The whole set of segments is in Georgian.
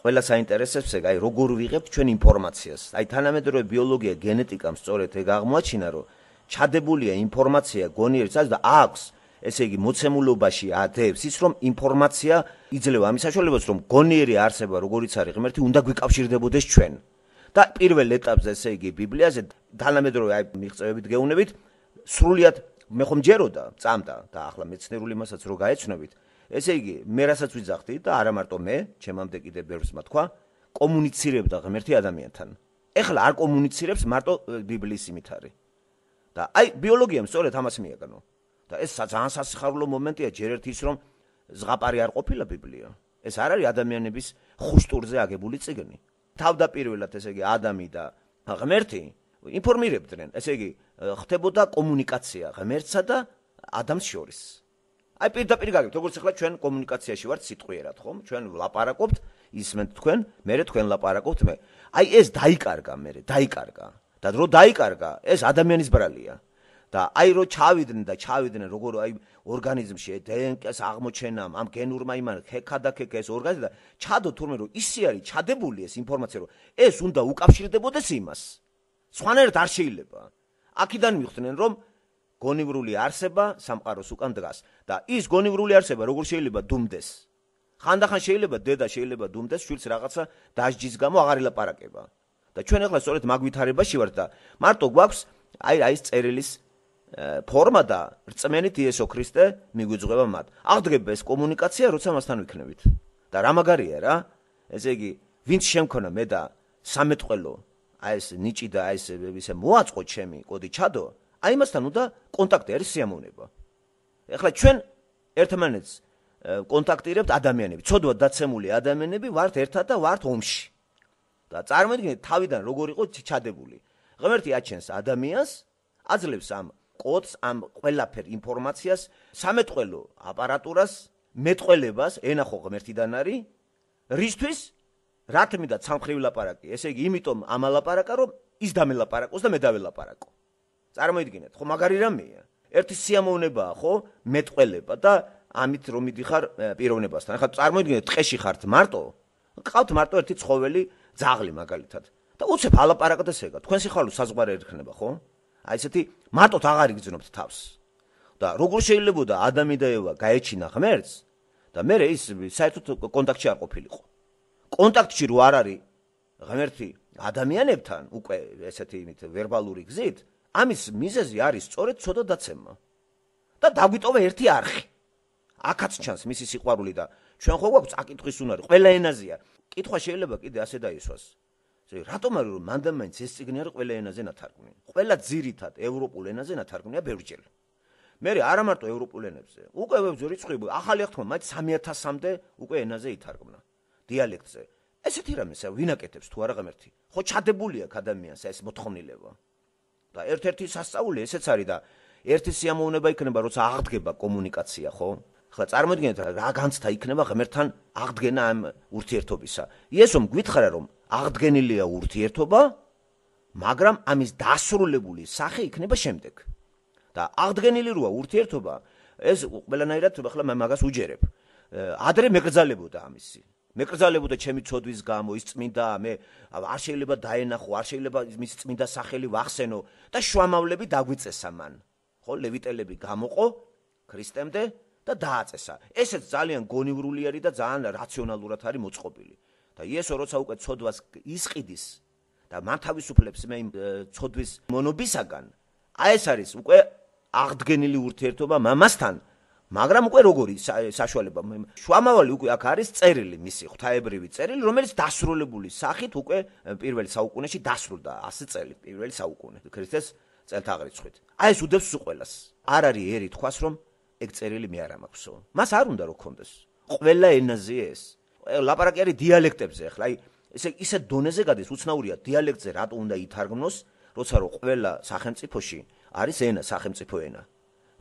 ყველა საინტერესებს ეგ, აი როგორ ვიღებთ ჩვენ ინფორმაციას. აი თანამედროვე ბიოლოგია, გენეტიკამ სწორედ ეგ აღმოაჩინა, რომ ჩადებულია ინფორმაცია გონიერსაც და აქვს, ესე იგი მოცემულობაში ადებს ის, რომ ინფორმაცია იძლევა ამის საშუალებას, რომ გონიერი არსება, როგორიც არის ღმერთი, უნდა გვიკავშირდებოდეს ჩვენ. და პირველ ეტაპზე, ესე იგი ბიბლიაზე თანამედროვე აი მიღწევებით გეუბნებით, სრულიად მე ხომ ჯეროდა, წამდა და ახლა მეცნიერული მასაც რო გაეცნობით, ესე იგი მე რასაც ვიძახდი და არა მარტო მე, ჩემამდე კიდე ბევრს თქვა, კომუნიცირებდა ღმერთი ადამიანთან. ეხლა არ კომუნიცირებს მარტო ბიბლიის იმით არის. და აი ბიოლოგიამ სწორედ ამას მიაგნო. და ეს ძალიან სასიხარულო მომენტია, ჯერ ერთ ის რომ ზღაპარი არ ყოფილა ბიბლია. ეს არ არის ადამიანების ხუშტურზე აგებული წიგნი. თავდაპირველად ესე იგი ადამი და ღმერთი ინფორმირებდნენ, ესე იგი ხდებოდა კომუნიკაცია ღმერთსა და ადამიანს შორის. აი პირდაპირ გაგებთ, როგორც ახლა ჩვენ კომუნიკაციაში ვართ სიტყვიერად, ხომ? ჩვენ ვლაპარაკობთ, ისმენთ თქვენ, მერე თქვენ ლაპარაკობთ მე. აი ეს დაიკარგა მერე, დაიკარგა. და რო დაიკარგა, ეს ადამიანის ბრალია. და აი რო ჩავიდნენ როგორ აი ორგანიზმში დნკ-ს აღმოჩენამ, ამ გენურმა იმან ქექადაქეკ ეს ორგანიზმი და ჩადო თურმე რომ ისე არის ჩადებული ეს ინფორმაცია რომ ეს უნდა უკავშირდებოდეს იმას. სხვანაირად არ შეიძლება. აქედან მივხვდნენ რომ გონივრული არსება სამყაროს უკან დგას და ის გონივრული არსება როგორ შეიძლება დუმდეს. ხანდახან შეიძლება დედა შეიძლება დუმდეს, შვილს რაღაცა დასჯის გამო აღარ ელაპარაკება. და ჩვენ ახლა სწორედ მაგ ვითარებაში ვართ და მარტო გვაქვს აი ეს წერილის ფორმა და რწმენით იესო ქრისტე მიგვიძღვება მათ. აღდგება ეს კომუნიკაცია, როცა მასთან ვიქნებით. და რა მაგარია რა? ესე იგი, ვინც შემქონა მე და სამეთყველო, აი ეს ნიჭი და აი ეს ისე მოაწყო ჩემი კოდი ჩადო, აი მასთან უნდა კონტაქტი არის სიამოვნება. ეხლა ჩვენ ერთმანეთს კონტაქტირებთ ადამიანები, ცოდვად დაცემული ადამიანები ვართ ერთად და ვართ ომში. და წარმოიდგინეთ თავიდან როგორ იყო ჩადებული. ღმერთი აჩენს ადამიანს, აძლევს ამ კოდს, ამ ყველაფერ ინფორმაციას, სამეთყველო აპარატურას, მეტყველებას, ენა ხო ღმერთიდან არის, რისთვის რა თმიდა ცალმხრივ ლაპარაკი. ესე იგი, იმიტომ ამალაპარაკა, რომ ის დამელაპარაკოს და მე დაველაპარაკო. წარმოიდგინეთ, ხო მაგარი რამეა. ერთი სიამოვნებაა, ხო, მეტყველება და ამით რომ მიდიხარ პიროვნებასთან. ახლა წარმოიდგინეთ, ტყეში ხართ მარტო, ყავთ მარტო ერთი ცხოველი, ძაღლი მაგალითად. და უცებ ალაპარაკდეს ეგა. თქვენ სიხვალო საზღვარი ერქნება, ხო? აი ესეთი მარტოთ აღარ იგრძნობთ თავს. და როგორ შეიძლებოდა ადამი და ევა გაეჩინა ღმერთს და მე ის საერთოდ კონტაქტში არ ყოფილიყო. კონტაქტში რო არ არის ღმერთი ადამიანებთან, უკვე ესეთი იმით ვერბალური გზით, ამის მიზეზი არის სწორედ ცოდა დაცემა. და დაგვიტოვა ერთი არხი. აქაც ჩანს მისი სიყვარული და ჩვენ ხო გვაქვს აკითხვის უნარი, ყველა ენაზეა. კითხვა შეიძლება კიდე ასე დაისვას. რატომ არის რომ მანდამაინც ეს წიგნი არის ყველა ენაზე ნათარგმნი? ყველა ძირითად ევროპულ ენაზე ნათარგმნია ბევრჯერ. მე არა მარტო ევროპულ ენებზე. უკვე რიცხვი ახალი აღთქმა, მათ 3000-მდე უკვე ენაზე ითარგმნა. დიალექტზე. ესეთი რამესა ვინაკეთებს თუ არა ღმერთი? ხო ჩადებული აქვს ადამიანს ეს მოთხოვნილება. და ერთ-ერთი სასწაული ესეც არის და ერთი სიამოვნება იქნება, როცა აღდგება კომუნიკაცია, ხო? ხლა წარმოიდგინეთ რა განცდა იქნება ღმერთთან აღდგენა ამ ურთიერთობისა. იესომ გვითხრა რომ აღდგენილია ურთიერთობა, მაგრამ ამის დასრულებული სახე იქნება შემდეგ. და აღდგენილი როა ურთიერთობა, ეს ყველანაირად ახლა მე მაგას უჯერებ. ადრე მეკრძალებოდა ამისი. მეკრძალებოდა ჩემი ცოდვის გამო, ის წმინდა, მე არ შეიძლება დაენახო, არ შეიძლება მის წმინდა სახელი ვახსენო და შუამავლები დაგვიწესა მან. ხო, ლევიტელები გამოყო ქრისტემდე და დააწესა. ესეც ძალიან გონივრული არის და ძალიან რაციონალურად არის მოწყობილი. და იესო როცა უკვე ცოდვას ისყიდის და მან თავისუფლებს მე იმ ცოდვის მონობისაგან, აი ეს არის უკვე აღდგენილი ურთიერთობა მამასთან, მაგრამ უკვე როგორი საშუალება. შუამავალი უკვე აქ არის წერილი, მისი ღვთაებრივი წერილი, რომელიც დასრულებული სახით უკვე პირველ საუკუნეში დასრულდა 100 წელი, პირველი საუკუნე ქრისტეს წელთაღრიცხვით. აი ეს უდევს ყველას. არ არის ერი თქვას რომ ეგ წერილი მე არ მაქვსო. მას არ უნდა რომ ქონდეს. ყველა ენაზე ეს. ლაპარაკი არის დიალექტებზე, ახლა აი ისე დონეზე გადის, უცნაურია დიალექტზე რატო უნდა ითარგმნოს, როცა რომ ყველა სახელმწიფოში არის ენა, სახელმწიფო ენა.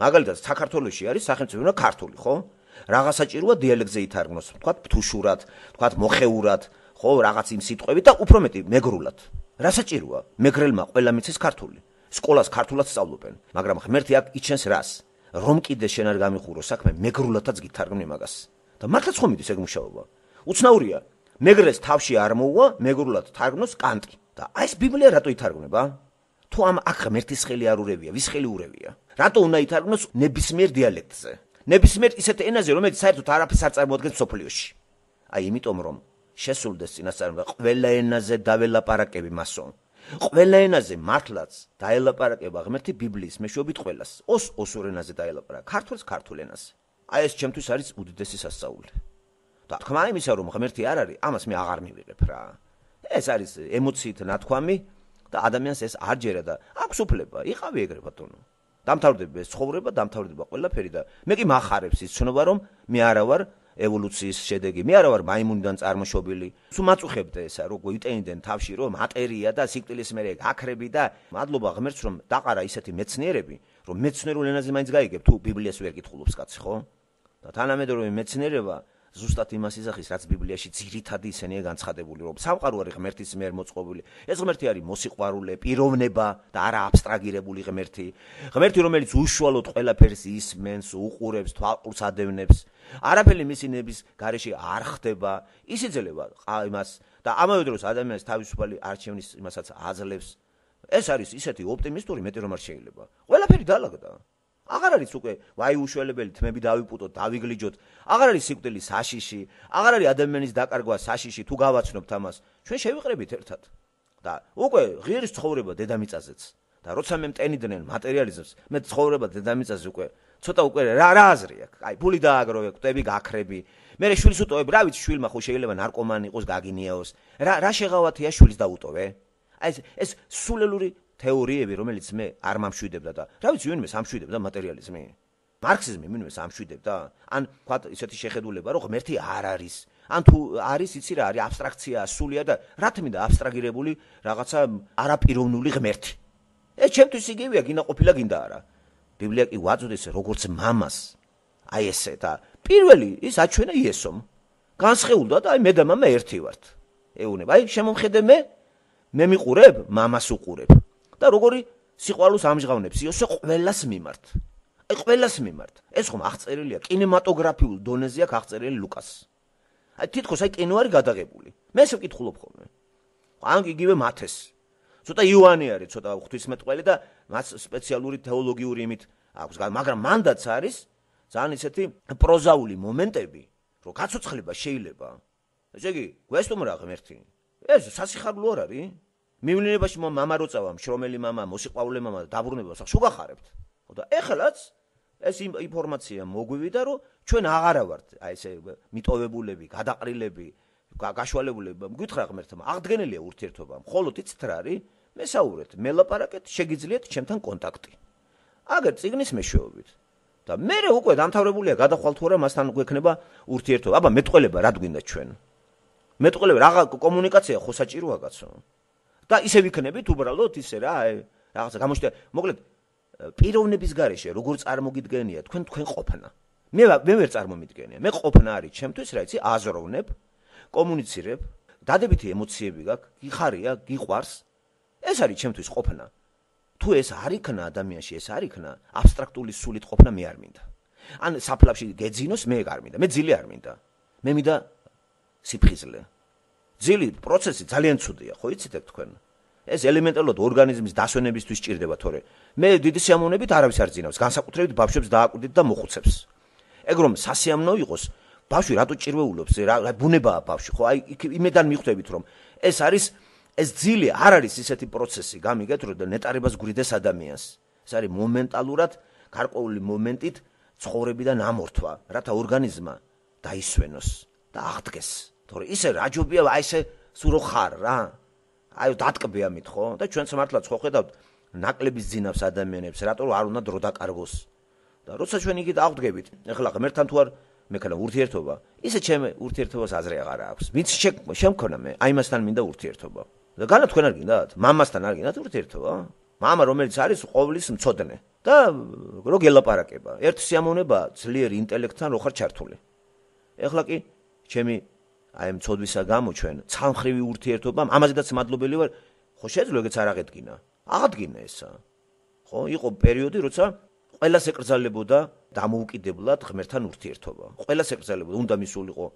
მაგალითად, საქართველოში არის სახელმწიფო ენა ქართული, ხო? Რაღაც საჭიროა დიალექტზე ითარგმნოს, თქვათ ფთუშურად, თქვათ მოხეურად, ხო, რაღაც იმ სიტყვებით და უფრო მეტი მეგრულად. რა საჭიროა? მეგრელმა ყველა მიცეს ქართული. სკოლას ქართულად სწავლობენ, მაგრამ ღმერთი აქ იჩენს რას? რომ კიდე შენ არ გამიხურო საქმე, მეგრულადაც გითარგმნი მაგას. და მართლაც ხომ მიდის ეგ მუშაობა? უცნაურია. მეგრეს თავში არ მოუვა, მეგრულად თარგმნოს კანტი. და აი ეს ბიბლია რატო ითარგმნება? თუ ამ აქ ღმერთის ხელი არ ურევია, ვის ხელი ურევია? რატო უნდა ითარგმნოს ნებისმიერ დიალექტზე? ნებისმიერ ისეთ ენაზე, რომელიც საერთოდ არაფერს არ წარმოადგენს სოფლიოში. აი იმიტომ რომ შესულდეს წინასწარმეტყველება ყველა ენაზე დაველაპარაკები მასო. ყველა ენაზე მართლაც დაელაპარაკება ღმერთი ბიბლიის მეშვეობით ყველას. ოსურ ენაზე დაელაპარაკა, ქართულს ქართულ ენაზე. აი ეს ჩემთვის არის უდიდესი სასწაული. და თქმა იმისა რომ ღმერთი არ არის, ამას მე აღარ მივიღებ რა. ეს არის ემოციით ნათქვამი და ადამიანს ეს არ ჯერა და აქვს უფლება, იყავი ეგრე ბატონო. დამთავრდება ეს ცხოვრება, დამთავრდება ყველაფერი და მე კი მახარებს ის ცნობა რომ მე არა ვარ ევოლუციის შედეგი, მე არა ვარ მაიმუნიდან წარმოშობილი. სულ მაწუხებდა ესა, როგორ იტენდნენ თავში რომ მატერია და სიკვდილის მერე გაქრები და მადლობა ღმერთს რომ დაყარა ისეთი მეცნიერები, რომ მეცნიერულ ენაზე მაინც გაიგებ თუ ბიბლიას ვერ კითხულობს კაცი, ხო? და თანამედროვე მეცნიერება ზუსტად იმას იზახის, რაც ბიბლიაში ძირითადი ისენია განცხადებული, რომ სამყარო არის ღმერთის მიერ მოწყობილი. ეს ღმერთი არის მოსიყვარულე, პიროვნება და არა აბსტრაგირებული ღმერთი. ღმერთი, რომელიც უშუალოდ ყველაფერს ისმენს, უყურებს, თვალყურს ადევნებს. არაფერი მისი ნების გარეშე არ ხდება. ის იძლევა იმას და ამავე დროს ადამიანის თავისუფალი არჩევნის იმასაც აძლევს. ეს არის ისეთი ოპტიმისტური მეტი რომ არ შეიძლება. ყველაფერი დაალაგდა. აღარ არის უკვე ვაი უშველებელი თმები დავიპუტოთ, დავიგლიჯოთ. აღარ არის სიკვდილი საშიში, აღარ არის ადამიანის დაკარგვა საშიში, თუ გავაცნობთ ამას, ჩვენ შევიყრებით ერთად. და უკვე ღირის ცხოვრება დედამიწაზეც. და როცა მე მტენიდნენ მატერიალიზმს, მე ცხოვრება დედამიწაზე უკვე ცოტა უკვე რა აზრი აქვს. აი, ფული დააგროვე, კვდები გაქრები. მე შვილს უტოვებ, რა ვიცი, შვილმა ხო შეიძლება ნარკომანი იყოს, გაგინიაოს. რა შეღავათია შვილს დაუტოვე? აი ეს სულელური თეორიები, რომელიც მე არ მომშვიდებდა და რა ვიცი, ვინმე სამშვიდებდა მატერიალიზმი. მარქსიზმი ვინმე სამშვიდებდა? ან თქვათ ისეთი შეხედულება, რომ ღმერთი არ არის. ან თუ არის, იცი რა არის, აბსტრაქცია, სულია და რა თქმა უნდა აბსტრაგირებული რაღაცა არაპიროვნული ღმერთი. ეს ჩემთვის იგივეა, გინდა ყოფილა, გინდა არა. ბიბლია კი ვაწოდეს როგორც მამას. აი ესე და პირველი ის აჩვენა იესომ. განსხეულდა და აი მე და მამა ერთი ვართ. ეუნება, აი შემომხედე მე მიყურებ, მამას უყურებ. და როგორი სიყვარულს ამჟღავნებს იოსე ყველას მიმართ. აი ყველას მიმართ. ეს ხომ აღწერილია კინემატოგრაფიულ დონეზე აქვს აღწერილი ლუკას. აი თითქოს აი კინო არის გადაღებული. მე ესე ვკითხულობ ხოლმე. ან იგივე მათეს. ცოტა იოანე არის, ცოტა ღვთისმეტყველი და მას სპეციალური თეოლოგიური იმით აქვს, მაგრამ მანდაც არის ძალიან ისეთი პროზაული მომენტები, რომ გაცოცხლება შეიძლება. ესე იგი, გვესტუმრა ღმერთი. ეს სასიხარულო არ არის? მივლინებაში მამა როწავა, მშრომელი მამა, მოსიყვარულე მამა დაბრუნება, სულ გახარებთ. და ეხლაც ეს ინფორმაცია მოგვივიდა, რომ ჩვენ აღარა ვართ აი ესე მიტოვებულები, გადაყრილები, გაშვალებულები. გითხრა ღმერთმა, აღდგენილია ურთიერთობა. მხოლოდ იცით რა არის? მესაურეთ, მელაპარაკეთ, შეგიძლიათ ჩემთან კონტაქტი. აგერ წიგნის მეშვეობით. და მე უკვე დამთავრებულია გადახვალ თუ არა მასთან გვექნება ურთიერთობა. აბა მეტყველება რა გვინდა ჩვენ? მეტყველება რაღა კომუნიკაცია ხო საჭიროა კაცო? და ისე ვიქნებით უბრალოდ ისე რა, რაღაცა გამოჩნდა. მოკლედ პიროვნების გარეშე როგორ წარმოგიდგენია თქვენ ყოფნა. მე ვერ წარმომიდგენია. მე ყოფნა არის ჩემთვის რა იცი, აზროვნებ, კომუნიცირებ, დადებითი ემოციები გაქვს, გიხარია, გიყვარს. ეს არის ჩემთვის ყოფნა. თუ ეს არ იქნა ადამიანში, ეს არ იქნა აბსტრაქტული სულით ყოფნა მე არ მინდა. ან საფლავში გეძინოს მე არ მინდა. მე ძილი არ მინდა. მე მინდა სიფხიზლე. ძილი პროცესი ძალიან ცუდია, ხო იცით თქვენ? ეს ელემენტარულად ორგანიზმის დასვენებისთვის სჭირდება, თორე მე დიდი სიამოვნებით არავის არ ძინავს, განსაკუთრებით ბავშვებს დააკვირდით და მოხუცებს. ეგ რომ სასიამოვნო იყოს, ბავშვი რატო ჭირვეულობს, რა ბუნებაა ბავშვი, ხო? აი იმედან მიხვდებით რომ ეს არის ეს ძილი არ არის ისეთი პროცესი, გამიგეთ რომ ნეტარებას გვრიდეს ადამიანს. ეს არის მომენტალურად გარკვეული მომენტით ცხოვრებიდან ამორთვა, რათა ორგანიზმა დაისვენოს და აღდგეს. თორე ისე რაჯობია, აი ესე სულ რო ხარ რა. აი დატკბე ამით ხო? და ჩვენც მართლაც ხო ხედავთ ნაკლების ძინავს ადამიანებს, რატო არ უნდა დრო დაკარგოს. და როცა ჩვენ იქით აღდგებით, ეხლა ღმერთთან თუ არ მექანა ურთიერთობა, ისე ჩემ ურთიერთობას აზრი აღარ აქვს. ვინც შემქონა მე, აი მასთან მინდა ურთიერთობა. და განა თქვენ არ გინდათ? მამასთან არ გინდათ ურთიერთობა? მამა რომელიც არის ყოვლის მწოდნე და რო გელაპარაკება. ერთ სიამოვნება ძლიერი ინტელექტთან რო ხარ ჩართული. ეხლა კი ჩემი აი მწოდვისა გამო ჩვენ ცალმხრივი ურთიერთობა, ამაზედაც მადლობელი ვარ, ხო შეძლო ეგეც არ აღედგინა. აღადგინა ესა. ხო, იყო პერიოდი, როცა ყველას ეკრძალებოდა დამოუკიდებლად ღმერთთან ურთიერთობა. ყველას ეკრძალებოდა, უნდა მისულიყო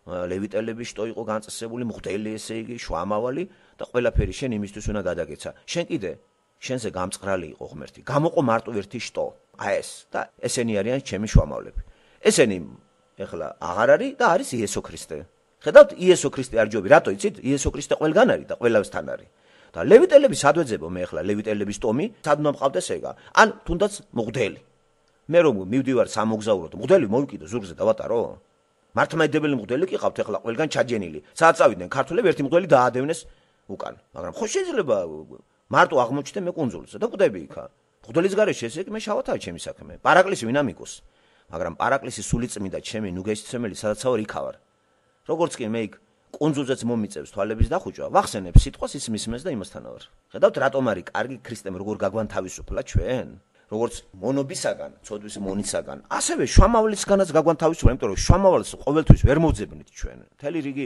ლევიტელები შტო იყო განწესებული, მღვდელი ესე იგი, შუამავალი და ყველაფერი შენ იმისთვის უნდა გადაგეცა. შენ კიდე შენზე გამწყრალი იყო ღმერთი. გამოყო მარტო ერთი შტო. აი ეს და ესენი არიან ჩემი შუამავლები. ესენი ეხლა აღარ არის და არის იესო ქრისტე. ხედავთ, იესო ქრისტე არ ჯობი, რატო იცით? იესო ქრისტე ყველგან არის და ყველასთან არის. და ლევიტელები სადვეძებო მე ეხლა ლევიტელების ტომი, სად უნდა მყავდეს ეგა? ან თუნდაც მღვდელი. მე რომ მივდივარ სამოგზაუროდ, მღვდელი მოვიკიდო ზურგზე დავატარო? მართლმადიდებელი მღვდელი კი ყავთ ეხლა ყველგან ჩაჯენილი. სადაც წავიდნენ ქართველები ერთი მღვდელი დაადევნეს უკან. მაგრამ ხო შეიძლება მარტო აღმოჩნდე მე კუნძულზე და კვდები იქა. მღვდელის გარეშე ესე მე შავათაა ჩემი საქმე. პარაკლისი ვინ ამიკოს? მაგრამ პარაკლისი სულიწმიდა ჩემი ნუგესისმელი სადაც ვარ იქ ვარ. როგორც კი მე იქ კუნძულზეც მომიწევს თვალების დახუჭვა, ვახსენებ სიტყვას ის მისმეს და იმასთანა ვარ. ხედავთ რატომ არის კარგი ქრისტემ როგორ გაგვანთავისუფლა ჩვენ? როგორც მონობისაგან, ცოდვის მონისაგან, ასევე შუამავლისგანაც გაგვანთავისუფლა, იმიტომ რომ შუამავალს ყოველთვის ვერ მოვძებნით ჩვენ. მთელი რიგი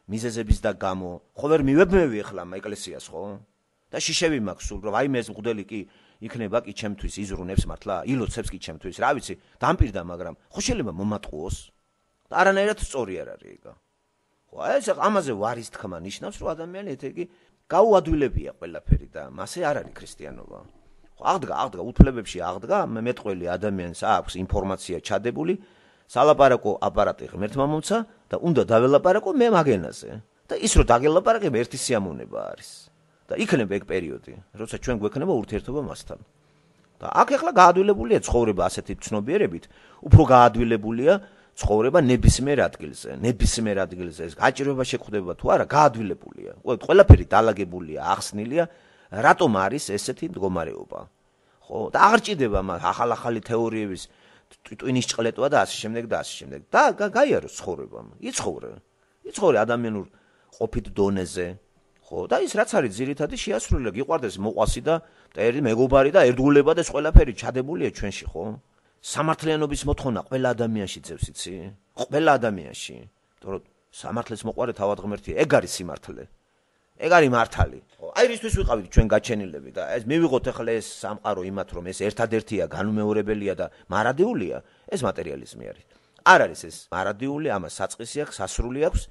მიზეზების და გამო, ხო ვერ მივებმევი ახლა ეკლესიას, ხო? და შიშები მაქვს სულ, რომ აი მე ეს მღვდელი კი იქნება კი ჩემთვის იზრუნებს მართლა, ილოცებს კი ჩემთვის, რა ვიცი, დამპირდა, მაგრამ ხო შეიძლება მომატყუოს? და არანაირად სწორი არ არის ეგა. ხო, ეს ამაზე ვარის თქმა ნიშნავს, რომ ადამიანი ეთეგი გაუადვილებია ყველაფერი და მასე არ არის ქრისტიანობა. აღდგა უთვლებებში აღდგა მეტყველი ადამიანს აქვს ინფორმაცია ჩადებული, სალაპარაკო აპარატი ღმერთმა მომცა და უნდა დაველაპარაკო მე მაგენაზე. და ის რომ დაგელაპარაკებ ერთი სიამოვნება არის. და იქნება ეგ პერიოდი, როცა ჩვენ გვექნება ურთიერთობა მასთან. და აქ ახლა გაადვილებულია ცხოვრება ასეთი ცნობიერებით, უფრო გაადვილებულია ცხოვრება ნებისმიერ ადგილზე. ეს გაჭირვება შეგხვდება თუ არა, გაადვილებულია. ყველაფერი დალაგებულია, ახსნილია, რატომ არის ესეთი მდგომარეობა. ხო? და აღარ ჭირდება ახალ-ახალი თეორიების ტვინის ჭყლეტვა და ასე შემდეგ და ასე შემდეგ. და გაიაროს ცხოვრება. იცხოვრე ადამიანურ ყოფით დონეზე. ხო? და ის რაც არის ძირითადი შეასრულება, გიყვარდეს მოყვასი და მეგობარი და ერთგულება და ეს ყველაფერი ჩადებულია ჩვენში, ხო? სამართლიანობის მოთხოვნა ყველა ადამიანში ძევს, იცი? ყველა ადამიანში. იმიტომ რომ სამართლის მოყვარე თავად ღმერთია, ეგ არის სიმართლე. ეგ არის მართალი. აი რისთვის ვიყავით ჩვენ გაჩენილები და ეს მივიღოთ ახლა ეს სამყარო იმათ რომ ეს ერთადერთია, განუმეორებელია და მარადიულია, ეს მატერიალიზმი არის. არ არის ეს მარადიული, ამას საწყისი აქვს, სასრული აქვს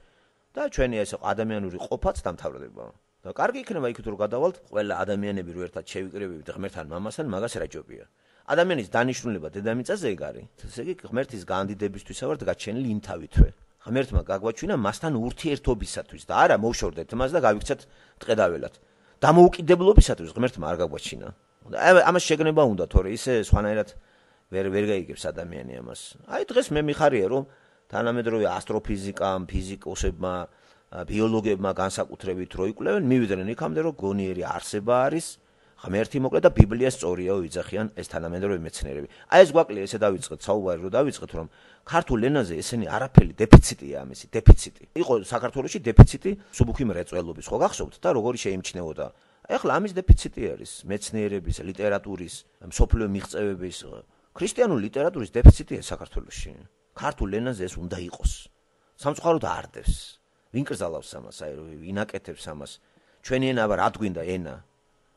და ჩვენი ეს ადამიანური ყოფაც დამთავრდება. და კარგი იქნება იქით რომ გადავალთ ყველა ადამიანები რო ერთად შევიკრებებით ღმერთთან მამასთან, მაგას რაჯობია. ადამიანის დანიშნულება დედამიწაზე ეგ არის. ესე იგი ღმერთის განდიდებისთვისა ვართ გაჩენილი იმ თავითვე. ღმერთმა გაგვაჩვინა მასთან ურთიერთობისათვის და არა მოვშორდეთ მას და გავიქცეთ ტყედაველად. დამოუკიდებლობისათვის ღმერთმა არ გაგვაჩინა. ამას შეგნება უნდა, თორე ისე სხვანაირად ვერ გაიგებს ადამიანი ამას. აი დღეს მე მიხარია რომ თანამედროვე ასტროფიზიკამ, ფიზიკოსებმა, ბიოლოგებმა განსაკუთრებით რო იკვლევენ, მივიდნენ იქამდე რომ გონიერი არსება არის, ღმერთი მოკლედ და ბიბლია სწორიაო იძახიან ეს თანამედროვე მეცნიერები. აი ეს გვაკლია ესე დავიწყეთ საუბარი რომ დავიწყეთ რომ ქართულ ენაზე ესენი არაფერი დეფიციტია ამისი, დეფიციტი. იყო საქართველოში დეფიციტი მსუბუქი მრეწველობის, ხო გახსოვთ და როგორი შეიმჩნეოდა. ეხლა ამის დეფიციტი არის მეცნიერების, ლიტერატურის, მსოფლიო მიღწევების, ქრისტიანული ლიტერატურის დეფიციტია საქართველოში. ქართულ ენაზე ეს უნდა იყოს. სამწუხაროდ არდებს. ვინ კრძალავს ამას, აი ვინ აკეთებს ამას? ჩვენი ენა რა გვინდა ენა?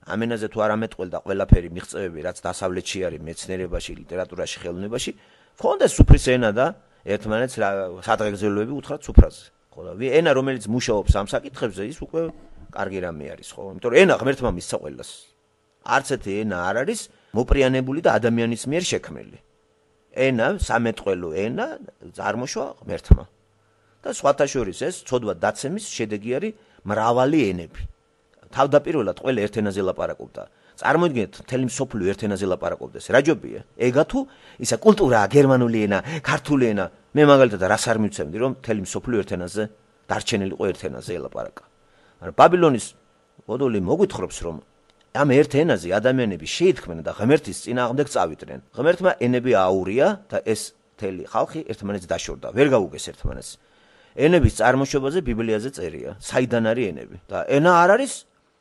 ამ ენაზე თუ არ ამეტყველდა და ყველაფერი მიღწევები, რაც დასავლეთში არის, მეცნიერებაში, ლიტერატურაში, ხელოვნებაში, ქონდეს სუფრის ენა და ერთმანეთს სადღეგრძელოები უთხრათ სუფრაზე. ხო და ენა რომელიც მუშაობს ამ საკითხებზე, ის უკვე კარგი რამე არის, ხო? იმიტომ რომ ენა ღმერთმა მისცა ყველას. არც ერთი ენა არ არის მოპრიანებული და ადამიანის მიერ შექმნილი. ენა, სამეტყველო ენა წარმოშვა ღმერთმა. და სხვათა შორის ეს ცოდვა დაცემის შედეგი არის მრავალი ენები. თავდაპირველად ყველა ერთ ენაზე ლაპარაკობდა. წარმოიდგინეთ, მთელი მსოფლიო ერთ ენაზე ლაპარაკობდეს. რაჯობია? ეგა თუ ისა კულტურაა, გერმანული ენა, ქართული ენა. მე მაგალითად რას არ მივცემდი, რომ მთელი მსოფლიო ერთ ენაზე დარჩენილიყო ერთ ენაზე ელაპარაკა. მაგრამ ბაბილონის მოდული მოგვითხრობს, რომ ამ ერთ ენაზე ადამიანები შეითქმნენ და ღმერთის წინააღმდეგ წავიდნენ. ღმერთმა ენები აურია და ეს მთელი ხალხი ერთმანეთს დაშორდა. ვერ გაუგეს ერთმანეთს. ენების წარმოშობაზე ბიბლიაზე წერია, საიდან არის ენები. და ენა არ არის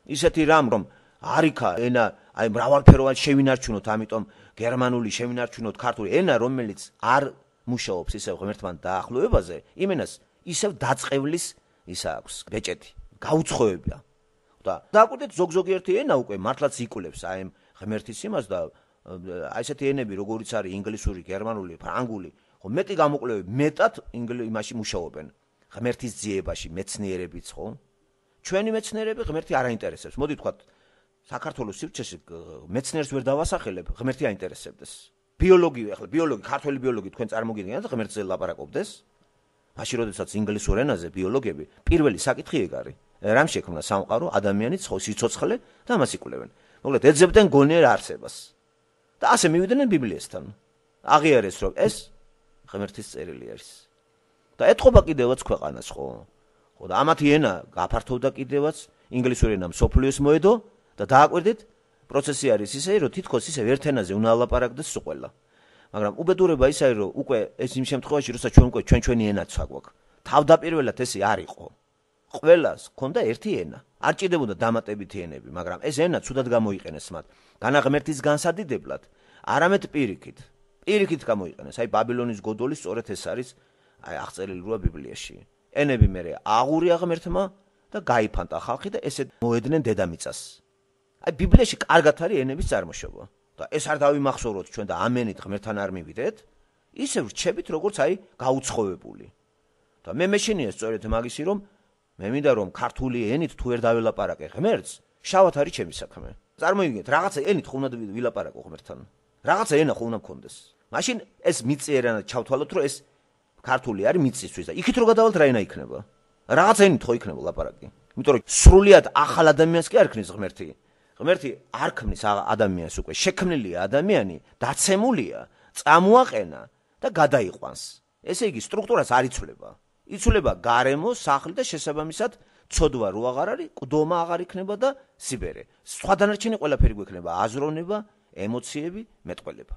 ისეთი რამ, რომ არიქა ენა, აი მრავალფეროვანი შევინარჩუნოთ, ამიტომ გერმანული შევინარჩუნოთ, ქართული ენა, რომელიც არ მუშაობს ისევ ღმერთთან დაახლოებაზე, იმენას ისევ დაწყევლის ისა აქვს, ბეჭედი, გაუცხოებია. და დააკვირდეთ ზოგიერთი ენა უკვე მართლაც იკვლევს აი ღმერთის იმას და აი ესეთი ენები, როგორიც არის ინგლისური, გერმანული, ფრანგული, ხო მეტი გამოკვლევები მეტად იმაში მუშაობენ. ღმერთის ძიებაში მეცნიერებიც ხო? ჩვენი მეცნიერები ღმერთი არ აინტერესებს. მოდი ვთქვათ, საქართველოს სივრცეში მეცნიერს ვერ დავასახელებ, ღმერთი აინტერესებდეს. ბიოლოგი, ქართველი ბიოლოგი თქვენ წარმოგიდგენთ ღმერთზე ლაპარაკობდეს? მაშინ როდესაც ინგლისურ ენაზე ბიოლოგები პირველი საკითხი ეგ არის. რამ შექმნა სამყარო, ადამიანის სიცოცხლე და ამას იკვლევენ. მოკლედ ეძებდნენ გონიერ არსებას. და ასე მივიდნენ ბიბლიასთან. აღიარეს რომ ეს ღმერთის წერილი არის. და ეთყობა კიდევაც ქვეყანას ხო? ხო და ამათი ენა გაფართოვდა კიდევაც, ინგლისური ენა მსოფლიოს მოედო და დააკვირდით, პროცესი არის ისე, რომ თითქოს ისე ერთ ენაზე უნდა ალაპარაკდეს ყველა. მაგრამ უბედურება ის არის, რომ უკვე ეს იმ შემთხვევაში, როცა ჩვენ უკვე ჩვენი ენაც გვაქვს. თავდაპირველად ესე არ იყო. ყველას ჰქონდა ერთი ენა. არ ჭირდებოდა დამატებითი ენები, მაგრამ ეს ენა ცუდად გამოიყენეს მათ. განა ღმერთის განსადიდებლად, არამედ პირიქით. პირიქით გამოიყენეს. აი ბაბილონის გოდოლი სწორედ ეს არის, აი აღწერილი როა ბიბლიაში. ენები მერე აღურია ღმერთმა და გაიფანტა ხალხი და ესე მოედნენ დედამიწას. აი ბიბლიაში კარგად არის ენების წარმოშობა. და ეს არ დავიმახსოვროთ ჩვენ და ამენით ღმერთთან არ მივიდეთ, ისე ვრჩებით როგორც აი გაუცხოვებული. და მე მეშინია სწორედ მაგისი რომ მე მინდა რომ ქართული ენით თუ ვერ დაველაპარაკე ღმერთს, შავად არის ჩემი საქმე. წარმოიდგინეთ, რაღაცა ენით ხო უნდა ვილაპარაკო ღმერთთან. რაღაცა ენა ხო უნდა მქონდეს. მაშინ ეს მიწიერანად ჩავთვალოთ რომ ეს ქართული არის მიწისთვის და იქით რო გადავალთ რა ენა იქნება. რაღაცა ენით ხო იქნება ლაპარაკი. იმიტომ რომ სრულიად ახალ ადამიანს კი არ ქმნის ღმერთი. ღმერთი არ ქმნის ადამიანს უკვე, შექმნილია ადამიანი, დაცემულია, წამოაყენა და გადაიყვანს. ესე იგი სტრუქტურას არ იცვლება. იცვლება გარემო, სახლი და შესაბამისად ცოდვა რო აღარ არის, ყდომა აღარ იქნება და სიბერე. სხვა დანარჩენი ყველაფერი გვექნება, აზროვნება, ემოციები, მეტყველება.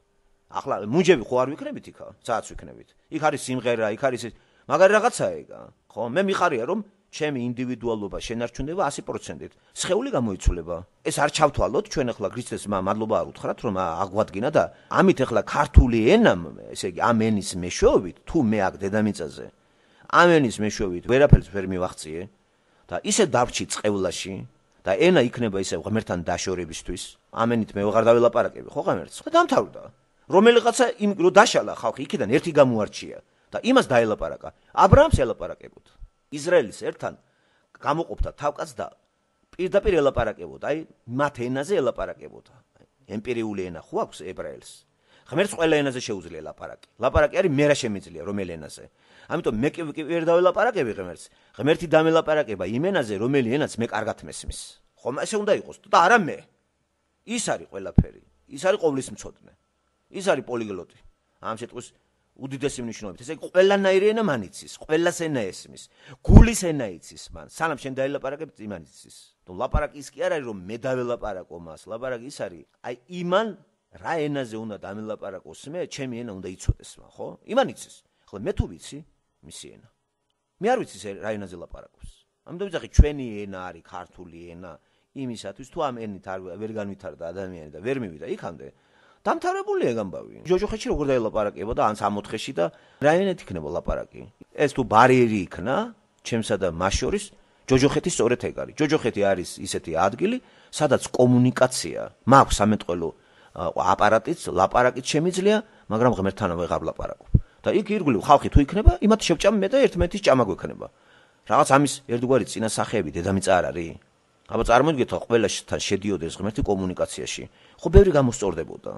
ახლა მუნჯები ხო არ ვიქნებით იქა? სადაც ვიქნებით. იქ არის სიმღერა, იქ არის მაგარი რაღაცაა ეგა. ხო, მე მიხარია რომ ჩემი ინდივიდუალობა შენარჩუნდება 100%-ით. სხეული გამოიცვლება. ეს არ ჩავთვალოთ, ჩვენ ახლა ქრისტეს მადლობა არ უთხრათ, რომ აგვადგინა და ამით ახლა ქართული ენამ, ესე იგი ამ ენის მეშვეობით, თუ მე აქ დედამიწაზე ამ ენის მეშვეობით ვერაფერს ვერ მივახციე და ისე დავრჩი წყევლაში და ენა იქნება ისე ღმერთთან დაშორებისთვის. ამ ენით მე ვეღარ დაველაპარაკები, ხო ღმერთს? და დამთავრდა. რომელიღაცა იმ რო დაშალა ხალხი იქიდან ერთი გამოარჩია და იმას დაელაპარაკა. აბრაამს ელაპარაკებოდა. ისრაელის ერთან გამოყოფდა თავკაც და პირდაპირ ელაპარაკებოდა, აი მათ ენაზე ელაპარაკებოდა. ემპირიული ენა ხო აქვს ებრაელს? ღმერთს ყველა ენაზე შეუძლია ლაპარაკი. ლაპარაკი არის მე რა შემიძლია რომელ ენაზე. ამიტომ მე კი ვერ დაველაპარაკები ღმერთს. ღმერთი დამელაპარაკება იმ ენაზე, რომელი ენაც მე კარგად მესმის. ხომ ესე უნდა იყოს და არა მე. ის არის ყველაფერი. ის არის ყოვლის მცოდნე. ის არის პოლიგლოტი. ამ სიტყვის უდიდესი მნიშვნელობით. ესე იგი ყველანაირი ენა მან იცის, ყველას ენა ესმის. გულის ენა იცის მან. სანამ შენ დაელაპარაკებ, იმან იცის. თუ ლაპარაკი ის კი არ არის რომ მე დაველაპარაკო მას, ლაპარაკი ის არის, აი იმან რა ენაზე უნდა დამელაპარაკოს მე, ჩემი ენა უნდა იცოდეს მან, ხო? იმან იცის. ხოლო მე თუ ვიცი მისი ენა. მე არ ვიცი რა ენაზე ლაპარაკობს. ამიტომ ვიძახი ჩვენი ენა არის ქართული ენა იმისათვის თუ ამ ენით ვერ განვითარდა ადამიანი და ვერ მივიდა იქამდე. დამთავრებულია ეგ ამბავი. ჯოჯოხეთში როგორ დაელაპარაკება და ან 64-ში და რა ენით იქნება ლაპარაკი. ეს თუ ბარიერი იქნა ჩემსა და მას შორის, ჯოჯოხეთი სწორედ ეგ არის. ჯოჯოხეთი არის ისეთი ადგილი, სადაც კომუნიკაცია მაქვს სამეთყველო აპარატიც, ლაპარაკიც შემიძლია, მაგრამ ღმერთთან ვეღარ ლაპარაკობ. და იქ ირგვლივ ხალხი თუ იქნება, იმათ შევჭამ მე და ერთმანეთის ჭამა გვექნება. რაღაც ამის ერთგვარი წინა სახეები დედამიწა არ არის. აბა წარმოიდგინეთ, ყველასთან შედიოდეს ღმერთი კომუნიკაციაში. ხო ბევრი გამოსწორდებოდა.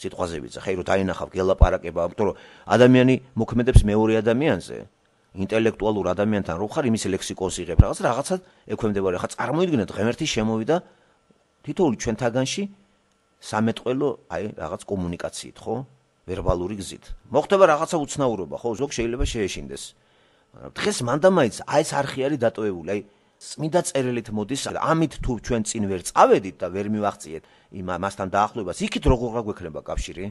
სიტყვაზე ვიძახ, ხაი რომ დაინახავ გელაპარაკება, იმიტომ რომ ადამიანი მოქმედებს მეორე ადამიანზე. ინტელექტუალურ ადამიანთან რო ხარ, იმის ლექსიკონს იღებ, რაღაცა ექვემდებარე. ხა წარმოიდგინეთ, ღმერთი შემოვიდა თითოეული ჩვენთაგანში სამეთყველო, აი რაღაც კომუნიკაციით, ხო? ვერბალური გზით. მოხდება რაღაცა უცნაურობა, ხო? ზოგ შეიძლება შეეშინდეს. მაგრამ დღეს მანდამაიც აი ეს არხი არის დატოვებული, აი წმინდა წერილით მოდის, ამით თუ ჩვენ წინ ვერ წავედით და ვერ მივახციეთ მასთან დაახლოებას, იქით როგორ გვექნება კავშირი?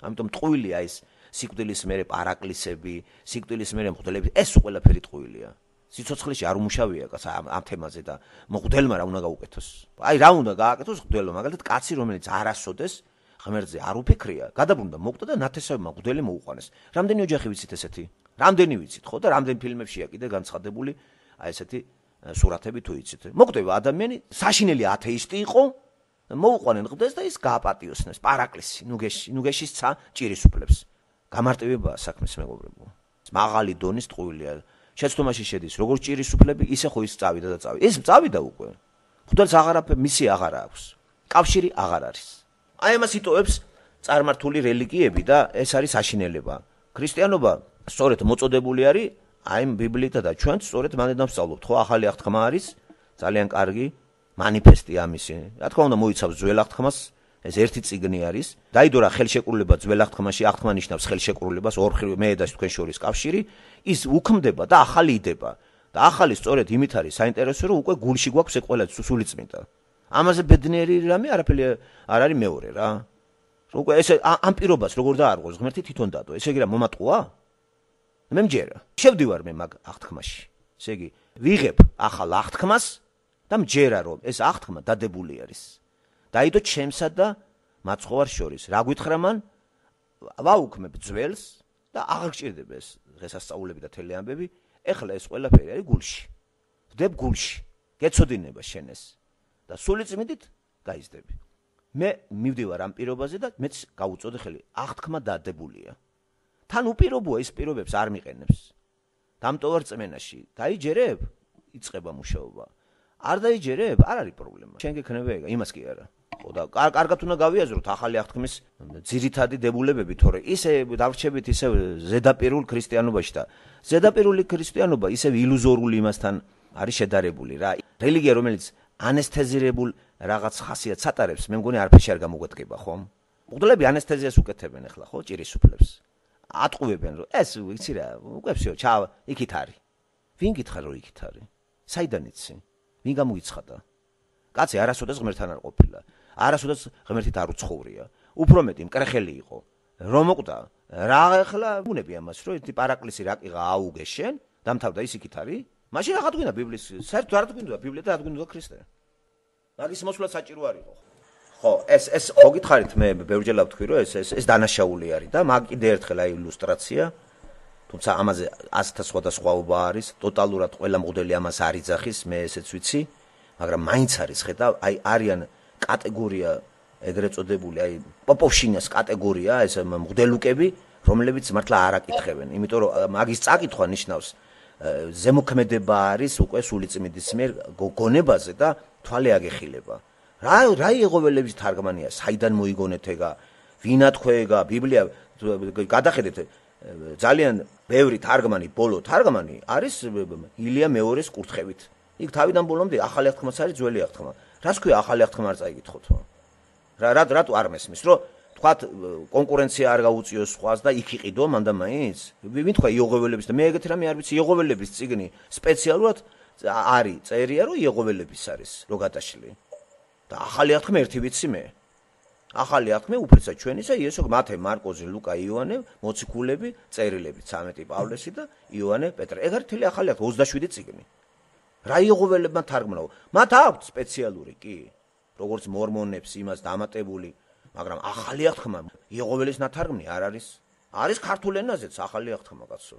ამიტომ ტყუილია ეს სიკვდილის მერე პარაკლისები, სიკვდილის მერე მღვდლები, ეს ყველაფერი ტყუილია. სიცოცხლეში არ უმუშავია ამ თემაზე და მღვდელმა რა უნდა გაუკეთოს. აი რა უნდა გააკეთოს მღვდელმა, მაგალითად კაცი რომელიც არასოდეს ღმერთზე არ უფიქრია, გადაბრუნდა მოკვდა და ნათესავმა მღვდელი მოუყვანეს. რამდენი ოჯახი ვიცით ესეთი? რამდენი ვიცით, ხო? და რამდენ ფილმებშია კიდე განცხადებული აი ესეთი სურათები თუ იცით. მოკვდება ადამიანი, საშინელი ათეისტი იყო, მოუყვანენ მღვდელს და ის გააპატიოსნეს, პარაკლისი, ნუგეშის ცა ჭირის უფლებს. გამარტივებაა საქმის მეგობრებო. მაღალი დონის ტყუილია. შეცდომაში შედის როგორც ჭირისუფლები, ისე ხო ის წავიდა და წავიდა. ეს წავიდა უკვე. მღვდელს აღარაფერი მისი აღარა აქვს. კავშირი აღარ არის. აი ამას იტოვებს წარმართული რელიგიები და ეს არის აშინელება. ქრისტიანობა სწორედ მოწოდებული არის აი ბიბლიითა და ჩვენც სწორედ მანდ ვსწავლობთ, ხო, ახალი აღთქმა არის ძალიან კარგი манифესტი ამისი. რა თქმა უნდა მოიცავს ძველ აღთქმას, ეს ერთი წიგნი არის. დაიდო რა ხელშეკრულება ძველ აღთქმაში, აღთქმა ნიშნავს ხელშეკრულებას, ორხრივ მე და თქვენ შორის კავშირი, ის უქმდება და ახალი იდება. და ახალი სწორედ იმით არის საინტერესო, რომ უკვე გულში გვაქვს ეს ყველა სულიწმინდა. ამაზე ბედნიერი რამე არაფერი არ არის მეორე რა. უკვე ეს ამ პირობას როგორ დაარღვევს ღმერთი თვითონ დადო. ესე იგი რა მომატყუა? მე მჯერა. შევდივარ მე მაგ აღთქმაში. ესე იგი ვიღებ ახალ აღთქმას და მჯერა რომ ეს აღთქმა დადებული არის. დაიდო ჩემსა და მაცხოვარ შორის. რა გითხრა მან? ვაუქმებ ძველს და აღარ გჭირდება ეს დღესასწაულები და თელი ამბები. ეხლა ეს ყველაფერი არის გულში. ვდებ გულში. გეცოდინება შენ ეს და სულიწმიდით გაიზდები. მე მივდივარ ამ პირობაზე და მეც გავუწოდე ხელი. აღთქმა დადებულია. თან უპირობოა ის პირობებს არ მიყენებს. დამტოვარ წმენაში დაიჯერებ, იწყება მუშაობა. არ დაიჯერებ, არ არის პრობლემა. შენ გექნება ეგა, იმას კი არა. ხო და კარგად უნდა გავიაზროთ ახალი აღთქმის ძირითადი დებულებები, თორე ისე დავრჩებით ისე ზედაპირულ ქრისტიანობაში და ზედაპირული ქრისტიანობა ისე ილუზორული იმასთან არის შედარებული რა. რელიგია რომელიც ანესთეზირებულ რაღაც ხასიათს ატარებს, მე მგონი არაფერი არ გამოგვეთქება, ხო? მღვდლები ანესთეზიას უკეთებენ ახლა, ხო, ჭირისუფლებს. ატყუებენ რომ ეს ვიცი რა, უკვე всё, ჩა, იქით არის. ვინ გითხრა რომ იქით არის? საიდან იცი? ვინ გამოიცხადა? კაცი არასოდეს ღმერთთან არ ყოფილა. არასოდეს ღმერთით არ უცხოვრია. უფრო მეტი მკრეხელი იყო. რომ მოკვდა, რა ახლა უნები ამას, რომ ერთი პარაკლისი რა ყიღა აუგე შენ, დამთავრდა ის იქით არის? მაშინ რა თქვინდა ბიბლიის? საერთოდ არ თქვინდა ბიბლია და არ თქვინდა ქრისტე. მაგის მოსვლა საჭირო არ იყო. ხო, ეს ხო გითხარით მე ბევრჯერ ვთქვი რომ ეს დანაშაული არის და მაგ კიდე ერთხელ აი ილუსტრაცია. თუმცა ამაზე 100-თა სხვადასხვაობა არის, ტოტალურად ყველა მღვდელი ამას არ იძახის, მე ესეც ვიცი, მაგრამ მაინც არის ხედავ, აი არიან კატეგორია ეგრეთ წოდებული, აი პოპოვშინას კატეგორია, ეს მღვდელუკები, რომლებიც მართლა არ აკითხებენ, იმიტომ რომ მაგის წაკითხვა ნიშნავს ზემოქმედება არის უკვე სულიწმიდის მიერ გონებაზე და თვალე აგეხილება. რა იეღოველების თარგმანია, საიდან მოიგონეთ ეგა, ვინ ათქვე ეგა, ბიბლია გადახედეთ ძალიან ბევრი თარგმანი, ბოლო თარგმანი არის ილია მეორის კურთხევით. იქ თავიდან ბოლომდე ახალი აღთქმაც არის, ძველი აღთქმა. რას ქვია ახალი აღთქმა არ წაიგითხოთ? რატო არ მესმის, რომ თქვათ კონკურენცია არ გაუწიოს სხვას და იქ იყიდო მანდა მაინც? ვინ თქვა იეღოველების და მე ეგეთი რამე არ ვიცი, იეღოველების წიგნი სპეციალურად არის წერია, რომ იეღოველების არის რო გადაშლი. და ახალი აღთქმა ერთი ვიცი მე. ახალი აღთქმა უფლისა ჩვენისა იესო მათე, მარკოზი, ლუკა, იოანე, მოციქულები, წერილები 13 პავლესი და იოანე, პეტრე. ეგ არის თელი ახალი აღთქმა 27 წიგნი. რა იეღოველებმა თარგმნაო? მათ აქვს სპეციალური კი, როგორც მორმონებს იმას დამატებული, მაგრამ ახალი აღთქმა იეღოველის ნათარგმნი არ არის. არის ქართულ ენაზეც ახალი აღთქმა კაცო.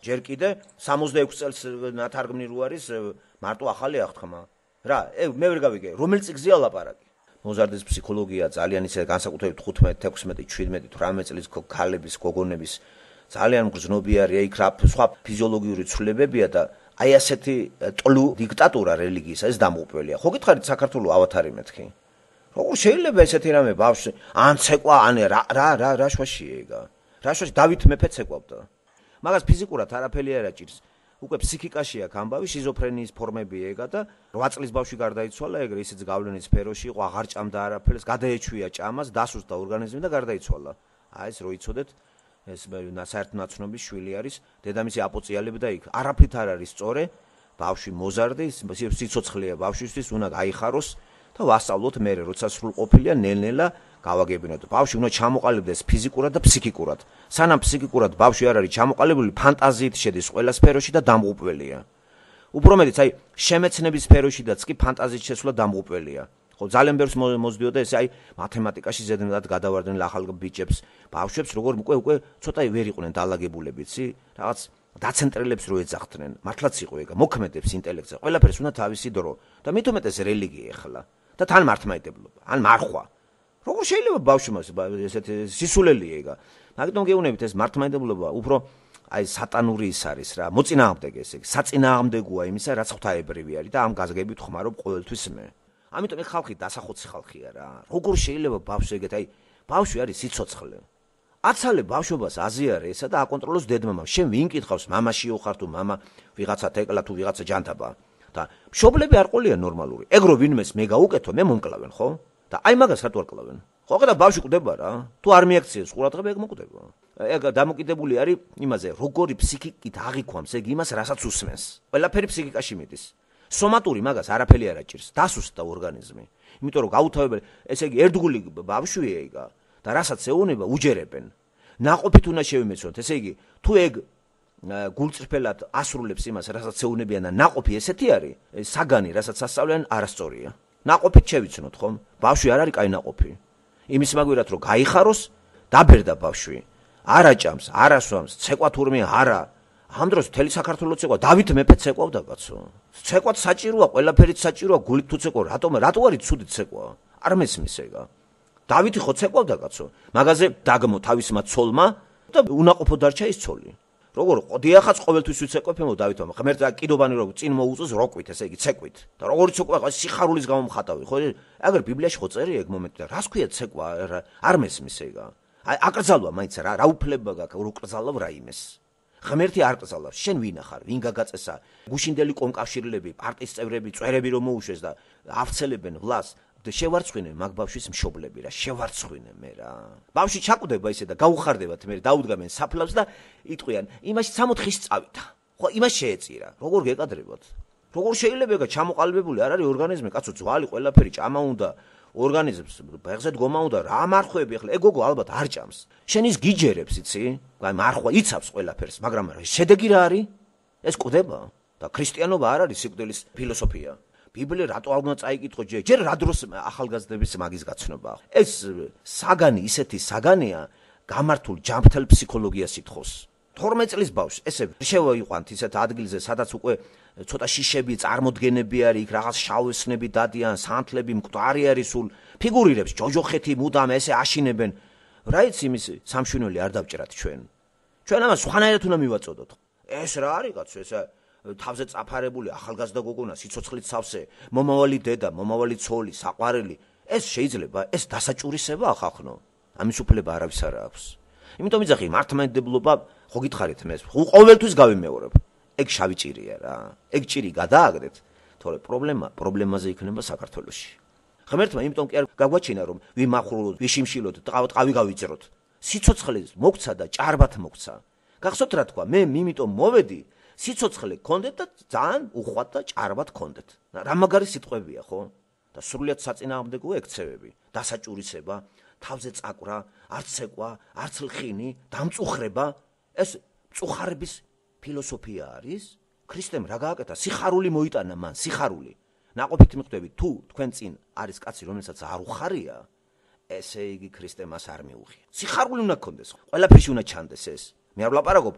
ჯერ კიდე 66 წელს ნათარგმნი რო არის მარტო ახალი აღთქმა. რა, მე ვერ გავიგე, რომელ წიგზეა ლაპარაკი? მოზარდის ფსიქოლოგია ძალიან ისე განსაკუთრებით 15, 16, 17, 18 წლის ქალების, გოგონების ძალიან გრძნობი არის, იქ რა სხვა ფიზიოლოგიური ცვლილებებია და აი ასეთი ტლუ დიქტატურა რელიგიისა ეს დამოუკველია. ხო გითხარით საქართველოს ავათარი მეთქი? როგორ შეიძლება ესეთი რამე ბავშვი ან ცეკვა ან რა შვაშია ეგა? რა შვაში დავით მეფე ცეკვავდა. მაგას ფიზიკურად არაფერი არ აჭირს. უკვე ფსიქიკაში აქვს ამბავი, შიზოფრენიის ფორმები ეგა და 8 წლის ბავშვი გარდაიცვალა, ეგრე ისიც გავლენის სფეროში იყო, აღარ ჭამდა არაფერს, გადაეჩვია ჭამას, დასუსტდა ორგანიზმი და გარდაიცვალა. აი ეს რო იცოდეთ, ეს საერთნაცნობის შვილი არის, დედამისი აპოწიალები და იქ არაფრით არ არის სწორე, ბავშვი მოზარდი, სიცოცხლეა ბავშვისთვის, უნდა გაიხაროს და ვასწავლოთ მე, როცა სრულყოფილია ნელ-ნელა გავაგებინოთ. ბავშვი უნდა ჩამოყალიბდეს ფიზიკურად და ფსიქიკურად. სანამ ფსიქიკურად ბავშვი არ არის ჩამოყალიბებული, ფანტაზიით შედის ყველა სფეროში და დამღუპველია. უფრო მეტიც, აი, შემეცნების სფეროშიდაც კი ფანტაზიით შესვლა დამღუპველია. ხო, ძალიან ბევრს მოძდიოდა ესე, აი, მათემატიკაში ზედმეტად გადავარდნენ ახალ ბიჭებს, ბავშვებს, როგორ უკვე ცოტა ვერ იყვნენ დალაგებულები, იცი? რაღაც დაცენტრელებს რო ეძახდნენ. მართლაც იყო ეგა, მოქმედებს ინტელექტზე. ყველაფერს უნდა თავისი დრო და მით უმეტეს რელიგია ეხლა და თან მართლმადიდებლობა, ან მარხვა. როგორ შეიძლება ბავშვმა ესეთი სისულელია ეგა? მაგიტომ გეუბნებით ეს მართლმადიდებლობა უფრო აი სატანური ის არის რა, მოწინააღმდეგე ესე, საწინააღმდეგოა იმისა, რაც ღვთაებრივი არის და ამ გაზგებით ხმარობ ყოველთვის მე. ამიტომ ეს ხალხი დასახოცი ხალხია რა. როგორ შეიძლება ბავშვი ეგეთ, აი ბავშვი არის სიცოცხლე. აცალე ბავშვობას აზიარესა და აკონტროლოს დედმამამ. შენ ვინ კითხავს, მამაშიო ხარ თუ მამა ვიღაცა თეკლა თუ ვიღაცა ჯანთაბა. და მშობლები არ ყოლიან ნორმალური. ეგრო ვინმეს მე გაუკეთო, მე მომკლავენ, ხო? და აი მაგას რატო არ კლავენ? ხო ხედა ბავშვი კვდება რა. თუ არ მიაქციეს ყურადღება, ეგ მოკვდება. ეგ დამოკიდებული არის იმაზე, როგორი ფსიქიკით აღიქვამს ეგ იმას, რასაც უსმენს. ყველაფერი ფსიქიკაში მიდის. სომატური მაგას არაფერი არ აჭირს, დასუსტდა ორგანიზმი. იმიტომ რომ გაუთავებელი, ესე იგი ერთგული ბავშვია იგა და რასაც ეუნება უჯერებენ. ნაყოფით უნდა შევიმეცოთ, ესე იგი, თუ ეგ გულწრფელად ასრულებს იმას, რასაც ეუნებიან და ნაყოფი ესეთი არის, საგანი, რასაც ასწავლიან, არასწორია. ნაყოფით შევიცნოთ, ხომ? ბავშვი არ არის კაი ნაყოფი. იმის მაგვირად რომ გაიხაროს, დაბერდა ბავშვი. არ აჭამს, არ ასვამს, ცეკვა თურმე არა. ამ დროს მთელი საქართველოს ცეკვა, დავით მეფე ცეკვავდა კაცო. ცეკვაც საჭიროა, ყველაფერიც საჭიროა, გულით თუ ცეკვა, რატო არის ცუდი ცეკვა? არ მესმის ეგა. დავითი ხო ცეკვავდა კაცო. მაგაზე დაგმო თავისმა ცოლმა და უნაყოფო დარჩა ის ცოლი. როგორ დიახაც ყოველთვის ვიცეკვებმო დავითმა. ღმერთს კიდობანი რო წინ მოუწოს როკვით, ესე იგი ცეკვით. და როგორ ცეკვა სიხარულის გამო მხატავი, ხო? აგერ ბიბლიაში ხო წერია ეგ მომენტი და რას ქვია ცეკვა? არ მესმის ეგა. აი აკრძალვა მაინც რა უფლება გაქვს, რო კრძალავ რაიმეს. ღმერთი არ კრძალავს, შენ ვინა ხარ, ვინ გაგაწესა? გუშინდელი კომკავშირლები, პარტიის წევრები, წვერები რომ მოუშვეს და ავცელებენ ვლას და შევარცხვინე მაგ ბავშვის მშობლები რა, შევარცხვინე მე რა. ბავშვი ჩაკვდება ისე და გაუხარდებათ მე დაუდგამენ საფლავს და იტყვიან, იმაში 60-ის წავიდა. ხო, იმას შეეწირა. როგორ გეკადრებათ? როგორ შეიძლება ეგა ჩამოყალიბებული არ არის ორგანიზმი, კაცო, ძვალი ყველაფერი ჭამა უნდა, ორგანიზმს ბეღზე დგომა უნდა, რა მარხვები ახლა, ეგ გოგო ალბათ არ ჭამს. შენ ის გიჯერებს, იცი? აი მარხვა იცავს ყველაფერს, მაგრამ შედეგი რა არის? ეს კვდება და ქრისტიანობა არ არის სიკვდილის ფილოსოფია. ბიბლია რატო არ უნდა წაიკითხო ჯერ რა დროს ახალგაზრდების მაგის გაცნობა. ეს საგანი ისეთი საგანია, გამართულ ჯანმრთელ ფსიქოლოგიას ითხოვს. 12 წლის ბავშვს ესე შევაიყვანთ ისეთ ადგილზე, სადაც უკვე ცოტა შიშები, წარმოდგენები არის, იქ რაღაც შავესნები დადიან, სანთლები, მკვდარი არის სულ, ფიგურირებს ჯოჯოხეთი მუდამ ესე აშინებენ. რა იცი იმის სამშვენელი არ დავჭრათ ჩვენ. ჩვენ ამას სხვანაირად უნდა მივაწოდოთ. ეს რა არის კაცო, ესა თავზე წაფარებული ახალგაზრდა გოგონა, სიცოცხლით სავსე, მომავალი დედა, მომავალი ცოლი, საყვარელი. ეს შეიძლება, ეს დასაჭურისება ხახნო. ამის უფლება არავის არ აქვს. იმიტომ იძახი მართლმადიდებლობა, ხო გითხარით მე, ყოველთვის გავიმეორებ. ეგ შავი ჭირია რა. ეგ ჭირი გადააგდეთ, თორე პრობლემაზე იქნება საქართველოში. ღმერთმა იმიტომ კი არ გაგვაჩინა რომ ვიმახრულოთ, ვიშიმშილოთ, ტყავი გავიძროთ. სიცოცხლე მოგცა და ჭარბად მოგცა. გახსოვთ რა თქვა, მე იმიტომ მოვედი სიცოცხლე გქონდეთ და ძალიან უხვად და ჭარბად გქონდეთ. რა მაგარი სიტყვებია, ხო? და სრულიად საწინააღმდეგოა ექცევები, დასაჭურისება, თავზე წაკვრა, არც ცეკვა, არც ლხინი, დამწუხრება, ეს მწუხარების ფილოსოფია არის. ქრისტემ რა გააკეთა? სიხარული მოიტანა მან, სიხარული. ნაყოფით მიხვდებით, თუ თქვენ წინ არის კაცი, რომელსაც არ უხარია, ესე იგი ქრისტემ მას არ მიუღია. სიხარული უნდა გქონდეს, ყველაფერში უნდა ჩანდეს ეს. მე არ ვლაპარაკობ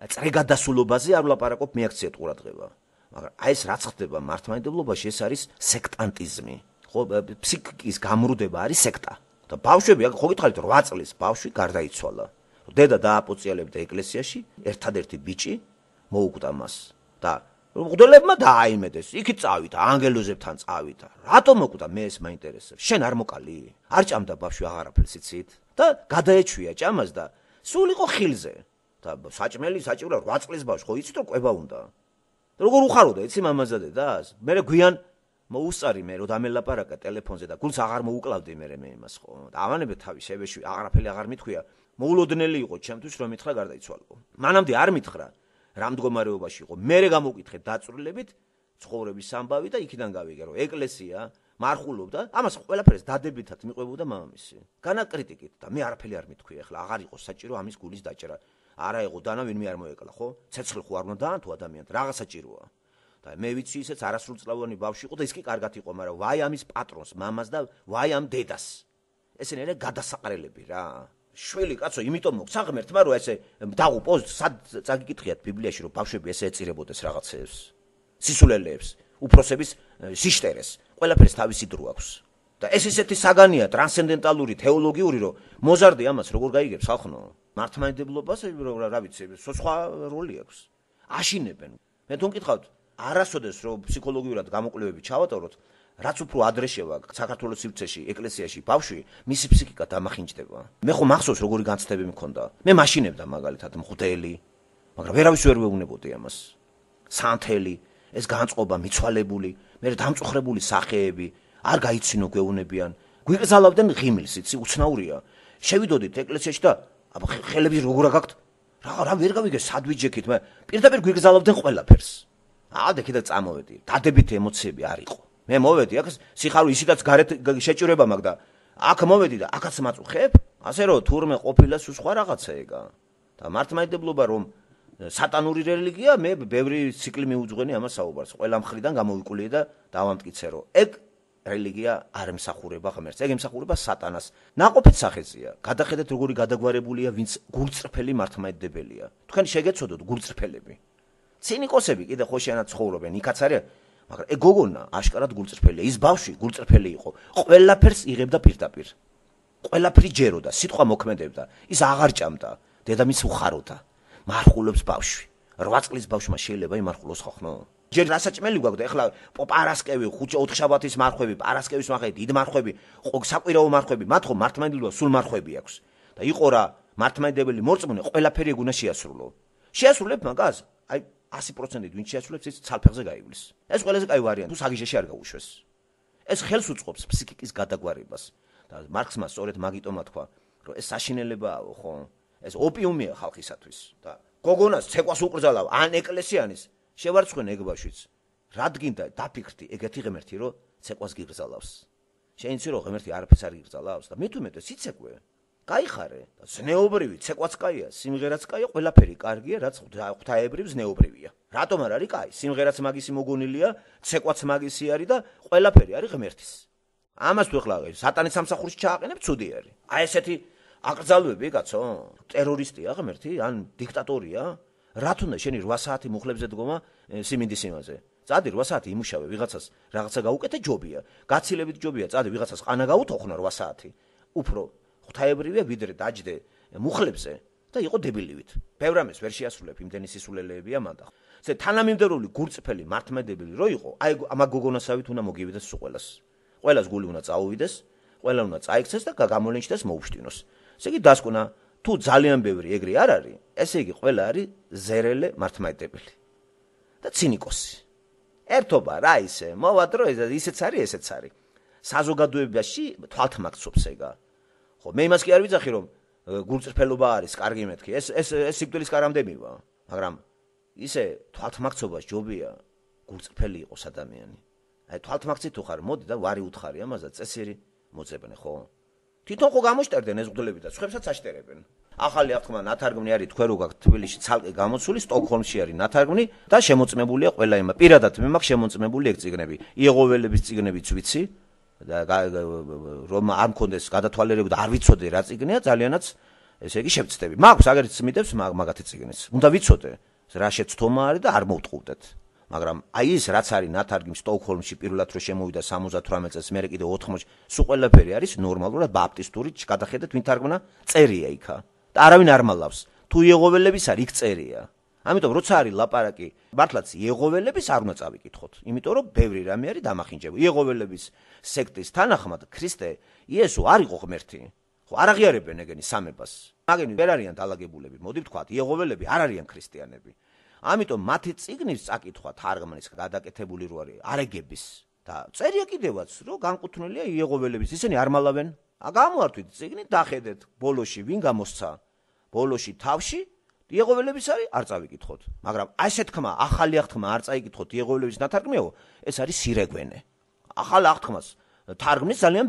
წრეგადასულობაზე, არ ვლაპარაკობ მიაქციეთ ყურადღება. მაგრამ აი ეს რაც ხდება მართლმადიდებლობაში, ეს არის სექტანტიზმი. ხო, ფსიქიკის გამრუდება არის სექტა. და ბავშვები, ხო გითხარით 8 წლის ბავშვი გარდაიცვალა. დედა დააპოწიალებდა ეკლესიაში, ერთადერთი ბიჭი მოუკვდა მას და მღვდლებმა დააიმედეს. იქით წავიდა, ანგელოზებთან წავიდა. რატომ მოკვდა? მე ეს მაინტერესებს. შენ არ მოკალი? არ ჭამდა ბავშვი აღარაფერს იცით? და გადაეჩვია ჭამას და სულ იყო ხილზე. და საჭმელი საჭიროა 8 წლის ბავშვი, ხო იცით რომ კვება უნდა. როგორ უხაროდა, იცი მამაზა დედას? მე გვიან მოუსწარი მე რომ დამელაპარაკა ტელეფონზე და გულს აღარ მოუკლავდი მე იმას ხო. და ავანებე თავი შევეშვი, აღარაფერი აღარ მithქვია. მოულოდნელი იყო ჩემთვის რომ მითხრა გარდაიცვალო. მანამდე არ მითხრა რა მდგომარეობაში იყო. მე გამოვკითხე დაწვრილებით ცხოვრების ამბავი და იქიდან გავიგე რომ ეკლესია მარხულობდა, ამას ყველაფერს დადებითად მიყვებოდა მამამისი. განა კრიტიკით და მე არაფერი არ მithქვია, ახლა აღარ იყო საჭირო ამის გულის დაჭერა. არა იყო დანა ვინმე არ მოეკლა, ხო? ცეცხლი ხო არ უნდა დაანთო ადამიანს, რაღაც საჭიროა. და მე ვიცი ისეც არასრულწლოვანი ბავშვი იყო და ის კი კარგად იყო, მაგრამ ვაი ამის პატრონს, მამას და ვაი ამ დედას. ესენი არა გადასაყრელები რა. შვილი კაცო, იმიტომ მოგცა ღმერთმა რომ ესე დაღუპოს, სად წაგიკითხიათ ბიბლიაში რომ ბავშვები ესე ეწირებოდეს რაღაცებს, სისულელეებს, უფროსების სიშტერეს. ყველაფერს თავისი დრო აქვს. და ეს ისეთი საგანია ტრანსცენდენტალური თეოლოგიური, რომ მოზარდი ამას როგორ გაიგებს ხალხო? მართლმადიდებლობას რა ვიცი, სხვა როლი აქვს. აშინებენ. მე თვითონ მკითხავთ, არასოდეს რომ ფსიქოლოგიურად გამოკვლევები ჩავატაროთ, რაც უფრო ადრე შევა საქართველოს სივრცეში, ეკლესიაში ბავშვი, მისი ფსიქიკა დამახინჯდება. მე ხო მახსოვს როგორი განცდები მქონდა. მე მაშინებდა მაგალითად მღვდელი, მაგრამ ვერავის ვერ ვეუბნებოდი ამას. სანთელი, ეს განწყობა მიცვალებული, მე დამწუხრებული სახეები, არ გაიცინო გვეუბნებიან. გვიგზავნებდნენ ღიმილს, იცი, უცნაურია. შევიდოდით ეკლესიაში და აბა ხელები როგორ აგაქვთ? რა ვერ გავიგე სად ვიჯექით, მე პირდაპირ გვიგზავნებდნენ ყველაფერს. ადე კიდე წამოვედი, დადებითი ემოციები არ იყო. მე მოვედი, აქ სიხარული ისედაც გარეთ შეჭირება მაქვს და აქ მოვედი და აქაც მაწუხებ, ასე რომ თურმე ყოფილა სხვა რაღაცა ეგა. და მართლმადიდებლობა რომ სატანური რელიგია, მე ბევრი ციკლი მიუძღვენი ამას საუბარს. ყველა მხრიდან გამოვიკვლიე და დავამტკიცე, რომ ეგ რელიგია არ ემსახურება ღმერთს, ეგ ემსახურება სატანას. ნაყოფით სახეზეა. გადახედეთ როგორი გადაგვარებულია, ვინც გულწრფელი მართლმადიდებელია. თქვენ შეგეცოდოთ გულწრფელები. ცინიკოსები კიდე ხოშიანად ცხოვრობენ, იქაც არის, მაგრამ ეგ გოგონა აშკარად გულწრფელია. ის ბავშვი გულწრფელი იყო. ყველაფერს იღებდა პირდაპირ. ყველაფერი ჯეროდა, სიტყვა მოქმედებდა. ის აღარ ჭამდა, დედამის უხაროდა. მარხულობს ბავშვი. 8 წლის ბავშვმა შეიძლება იმარხულოს ხო? ჯერ დასაჭმელი გვაქვს და ეხლა პარასკევი, ოთხშაბათის მარხვები, პარასკევის მარხვები, დიდ მარხვები, საკვირაო მარხვები, მათ ხო მართლმადიდებლობა სულ მარხვები აქვს. და იყო რა მართლმადიდებელი მორწმუნე, ყველაფერი ეგ უნდა შეასრულო. შეასრულებ მაგას? აი 100%-ით ვინ შეასრულებს, ის ცალფეხზე გაივლის. ეს ყველაზე კაი ვარიანტი, თუ საგიჟეში არ გაუშვეს. ეს ხელს უწყობს ფსიქიკის გადაგვარებას. და მარქსმა სწორედ მაგიტომა თქვა, რომ ეს საშინელებაა, ხო? ეს ოპიუმია ხალხისათვის. და გოგონას ცეკვას უკრძალავ, ან ეკლესიანის შევარცხვენ ეგ ბავშვიც. რადგინდა დაფიქრდი ეგეთი ღმერთი, რომ ცეკვას გიგრძალავს. შეინცი რომ ღმერთი არაფერს არ გიგრძალავს და მე თუ მეტყვი სიცეკვე. გაიხარე, ზნეობრივი ცეკვაც კაია, სიმღერაც კაია, ყველაფერი კარგია, რაც ღვთაებრივ ზნეობრივია. რატომ არ არის კაი? სიმღერაც მაგისი მოგონილია, ცეკვაც მაგისი არის და ყველაფერი არის ღმერთის. ამას თუ ეხლა სატანის სამსახურში ჩააყენებ, ცუდი არის. აი ესეთი აკრძალვები, კაცო, ტერორისტია ღმერთი, ან დიქტატორია? რა თუნდა შენი 8 საათი მუხლებზე დგომა სიმინდის იმაზე. წადი 8 საათი იმუშავე, ვიღაცას რაღაცა გაუკეთე ჯობია. გაცილებით ჯობია, წადი ვიღაცას ყანა გაუთოხნა 8 საათი. უფრო ღვთაებრივია ვიდრე დაჯდე მუხლებზე და იყო დებილივით. ბევრ ამას ვერ შეასრულებ, იმდენი სისულელეებია მანდა. ესე თანამიმდევრული გულწრფელი მართლმადიდებელი რო იყო, აი ამაგ გოგონასავით უნდა მოგივიდეს ყველას. ყველას გული უნდა წაუვიდეს, ყველა უნდა წაიქცეს და გამოლენჩდეს მოუშვტინოს. ესე იგი დასკვნა თუ ძალიან ბევრი ეგრე არ არის, ესე იგი ყველა არის ზერელე მართლმადიდებელი და ცინიკოსი. ერთობა რა ისე, მოვა დრო ისეც არის, ესეც არის. საზოგადოებაში თვალთმაქცობს ეგა. ხო, მე იმას კი არ ვიძახი, რომ გულწრფელობა არის, კარგი მეთქი. ეს სიკვდილის კარამდე მივა, მაგრამ ისე თვალთმაქცობას ჯობია გულწრფელი იყოს ადამიანი. აი თვალთმაქცი თუ ხარ, მოდი და ვარი უთხარი ამაზე წესიერი მოწებნე, ხო? თვითონ ხო გამოშტერდნენ ეს მღვდლები და ცხებსაც აშტერებენ. ახალი აღთქმა ნათარგმნი არის, თქვენ რო გაქვთ თბილისში ცალკე გამოცული, სტოკჰოლმში არის ნათარგმნი და შემოწმებულია ყველა იმა. პირადად მე მაქვს შემოწმებული ეგ წიგნები. იეღოველების წიგნებიც ვიცი და რომ არ მქონდეს გადათვალიერება და არ ვიცოდე რა წიგნია, ძალიანაც ესე იგი შევწდები. მაქვს აგერც მიდევს მაგათი წიგნიც. უნდა ვიცოდე რა შეცდომა არის და არ მოვტყუდეთ. მაგრამ აი ის რაც არის ნათარგმნი სტოკჰოლმში პირველად რო შემოვიდა 78 წელს, მე კიდე 80-ში, სულ ყველაფერი არის ნორმალურად ბაპტისტური, გადახედეთ ვინ თარგმნა, წერია იქა. და არავინ არ მალავს. თუ იეღოველების არის, იქ წერია. ამიტომ როცა არის ლაპარაკი, მართლაც იეღოველების არ უნდა წავიკითხოთ, იმიტომ რომ ბევრი რამე არის დამახინჯებული. იეღოველების სექტის თანახმად ქრისტე იესო არ იყო ღმერთი. ხო, არ აღიარებენ ეგენი სამებას. მაგენი ვერ არიან დალაგებულები, მოდი ვთქვათ, იეღოველები არ არიან ქრისტიანები. ამიტომ მათი წიგნის წაკითხვა თარგმნის გადაკეთებული რო არის არეგების და წერია კიდევაც რომ განკუთვნილია იეღოველების, ისინი არ მალავენ. გამოვართვით წიგნი, დახედეთ ბოლოში ვინ გამოსცა, ბოლოში თავში იეღოველების არის, არ წავიკითხოთ. მაგრამ ასე თქმა, ახალი აღთქმა არ წაიკითხოთ იეღოველების ნათარგმნიო, ეს არის სირეგვენე. ახალ აღთქმას თარგმნის ძალიან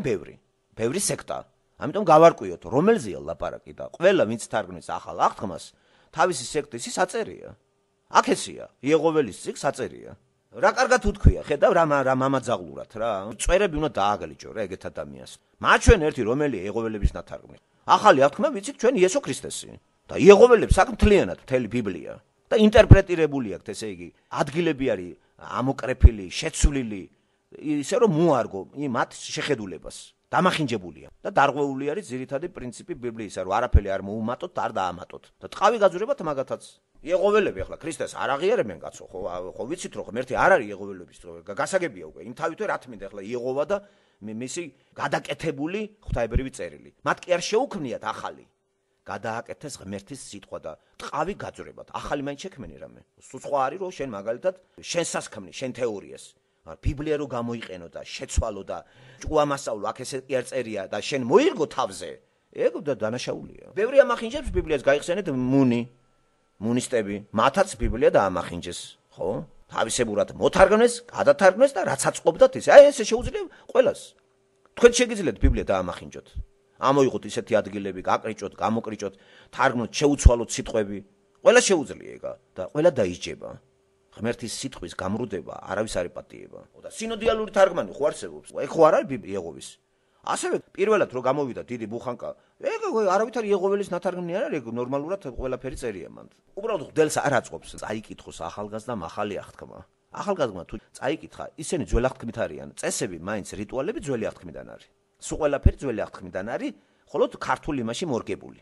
ბევრი სექტა. ამიტომ გავარკვიოთ, რომელზეა ლაპარაკი და ყველა ვინც თარგმნის ახალ აღთქმას, თავისი სექტის ის აწერია. აქესია, იეღოველის წიგნს აწერია. რა კარგად უთქვია, ხედავ რა მამაძაღლურად რა. წვერები უნდა დააგლიჯო რა ეგეთ ადამიანს. მათ ჩვენ ერთი რომელია იეღოველების ნათარგმნი. ახალი აღთქმა ვიცით ჩვენ იესო ქრისტესი. და იეღოველებს აქ მთლიანად მთელი ბიბლია. და ინტერპრეტირებული აქვს, ესე იგი, ადგილები არის ამოკრეფილი, შეცვლილი, ისე რომ მოარგო მათ შეხედულებას. დამახინჯებულია და დარღვეული არის ძირითადი პრინციპი ბიბლიისა, რომ არაფერი არ მოუმატოთ, არ დაამატოთ. და ტყავი გაძვრებათ მაგათაც. იეღოველები ახლა ქრისტეს არ აღიარებენ კაცო, ხო ვიცით რომ ღმერთი არ არის იეღოველების გასაგებია უკვე. იმ თავითვე რა თმინდა ახლა იეღოვა და მისი გადაკეთებული ღვთაებრივი წერილი. მათ კი არ შეუქმნიათ ახალი. გადააკეთეს ღმერთის სიტყვა და ტყავი გაძვრებათ. ახალი მაინც შექმენი რამე. სულ სხვა არის რომ შენ მაგალითად შენ სასქმნი, შენ თეორიას ბიბლია რო გამოიყენო და შეცვალო და ჭუამასწავლო, აქ ესე კი არ წერია და შენ მოირგო თავზე. ეგ დანაშაულია. ბევრი ამახინჯებს ბიბლიას გაიხსენეთ მუნისტები, მათაც ბიბლია დაამახინჯეს, ხო? თავისებურად მოთარგმნეს, გადათარგმნეს და რაც აწყობდათ ისე. აი ესე შეუძლია ყველას. თქვენ შეგიძლიათ ბიბლია დაამახინჯოთ. ამოიღოთ ისეთი ადგილები, გაკრიჭოთ, გამოკრიჭოთ, თარგმნოთ, შეუცვალოთ სიტყვები. ყველა შეუძლია ეგა და ყველა დაიჯება. ღმერთის სიტყვის გამრუდება არავის არ იპატიება. და სინოდიალური თარგმანი ხო არსებობს. ეგ ხო არ არის იეღოვის. ასევე პირველად რო გამოვიდა დიდი ბუხანკა, ეგ არავითარი იეღოველის ნათარგმნი არ არის, ეგ ნორმალურად ყველაფერი წერია მანდ. უბრალოდ ხდელს არ აწყობს, წაიკითხოს ახალგაზრდამ ახალი აღთქმა. ახალგაზრდმა თუ წაიკითხა, ისინი ძველი აღთქმით არიან. წესები, მაინც რიტუალები ძველი აღთქმიდან არის. სულ ყველაფერი ძველი აღთქმიდან არის, ხოლო ქართულ იმაში მორგებული.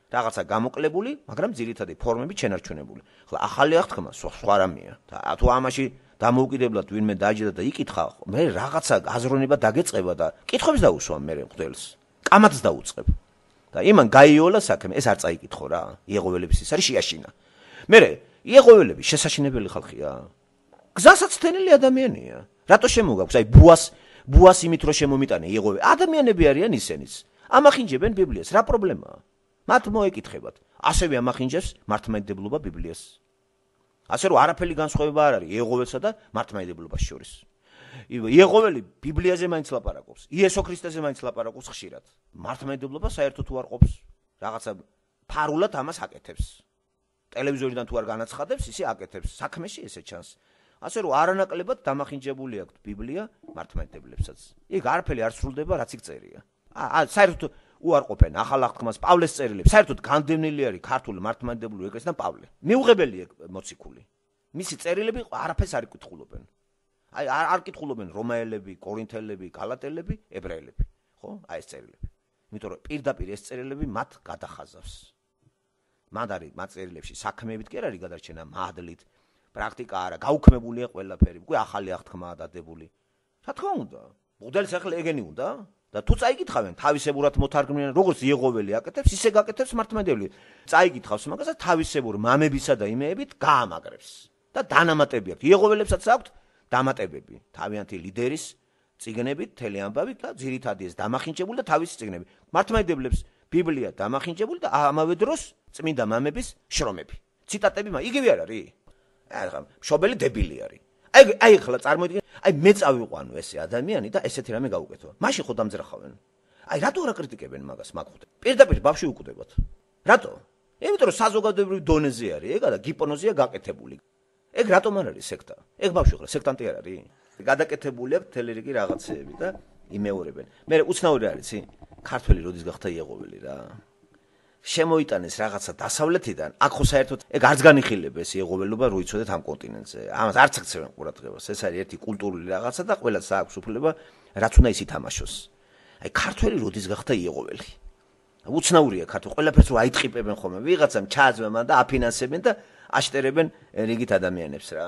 რაღაცა გამოკლებული, მაგრამ ძირითადი ფორმები შენარჩუნებული. ხო, ახალი აღთქმა სხვა რამეა. და თუ ამაში დამოუკიდებლად ვინმე დაჯდა და იკითხა, მე რაღაცა აზროვნება დაგეწყება და კითხვებს დაუსვამ მე მღვდელს. კამათს დაუწყებ. და იმან გაიოლა საქმე, ეს არ წაიკითხო რა. იეღოველების ის არის შეაშინა. მე იეღოველები შესაშინებელი ხალხია. გზასაც თენილი ადამიანია. რატო შემოგაქვს? აი ბუას იმით რომ შემომიტანე იეღოვე. ადამიანები არიან ისენიც. ამახინჯებენ ბიბლიას. რა პრობლემაა? მათ მოეკითხებათ. ასევე ამახინჯებს მართლმადიდებლობა ბიბლიას. ასე რომ არაფერი განსხვავება არ არის იეღოვესა და მართლმადიდებლობას შორის. იეღოველი ბიბლიაზე მაინც ლაპარაკობს. იესო ქრისტეზე მაინც ლაპარაკობს ხშირად. მართლმადიდებლობა საერთოდ თუ არ ყოფს, რაღაცა ფარულად ამას აკეთებს. ტელევიზორიდან თუ არ განაცხადებს, ისე აკეთებს. საქმეში ესე ჩანს. ასე რომ არანაკლებად დამახინჯებული აქვს ბიბლია მართლმადიდებლებსაც. იქ არაფერი არ სრულდება, რაც იქ წერია. საერთოდ უარყოფენ ახალ აღთქმას, პავლეს წერილებს. საერთოდ განდევნილი არის ქართული მართლმადიდებლური ეკლესიიდან პავლე. მიუღებელია მოციქული. მისი წერილები არაფერს არ იკითხულობენ. აი არ კითხულობენ რომაელები, კორინთელები, გალატელები, ებრაელები, ხო? აი ეს წერილები. იმიტომ რომ პირდაპირ ეს წერილები მათ გადახაზავს. მათ არის მათ წერილებში საქმეებით კი არ არის გადარჩენა, მადლით, პრაქტიკა არა, გაუქმებულია ყველაფერი. უკვე ახალი აღთქმაა დადებული. რა თქმა უნდა, მოდელს ახლა ეგენი უნდა და თუ წაიკითხავენ თავისებურად მოთარგმნიან, როგორც იეღოველი აკეთებს, ისე გაკეთებს მართლმადიდებლები. წაიკითხავს მაგას და თავისებურ მამებისა და იმეებით გაამაგრებს და დანამატები აქვს. იეღოველებსაც აქვთ დამატებები, თავიანთი ლიდერის წიგნებით, თელი ამბავით და ძირითადი ეს დამახინჯებული და თავისი წიგნები. მართლმადიდებლებს ბიბლია დამახინჯებული და ამავე დროს წმინდა მამების შრომები. ციტატები იგივე არ არის? ახლა მშობელი დებილი არის. აი ახლა წარმოიდგინე, აი მე წავიყვანო ესე ადამიანი და ესეთი რამე გავუკეთო. მაშინ ხო დამძრახავენ. აი რატო არ აკრიტიკებენ მაგას მაგხუთ? პირდაპირ ბავშვი უკუდებათ. რატო? იმიტომ რომ საზოგადოებრივ დონეზე არის ეგა და გიპონოზია გაკეთებული. ეგ რატომ არ არის სექტა? ეგ ბავშვი ხო სექტანტი არ არის? გადაკეთებული აქვს მთელი რიგი რაღაცეები და იმეორებენ. მე უცნაური არის, ქართველი როდის გახდა იეღოველი რა. შემოიტანეს რაღაცა დასავლეთიდან, აქ ხო საერთოდ ეგ არც განიხილება ეს იეღოველობა რო იცოდეთ ამ კონტინენტზე. ამას არც აქცევენ ყურადღებას. ეს არის ერთი კულტურული რაღაცა და ყველას აქვს უფლება რაც უნდა ის ითამაშოს. აი ქართველი როდის გახდა იეღოველი? უცნაურია ქართველი, ყველაფერს რო აიტყიპებენ ხოლმე, ვიღაცამ ჩააძვენ და აფინანსებენ და აშტერებენ რიგით ადამიანებს რა.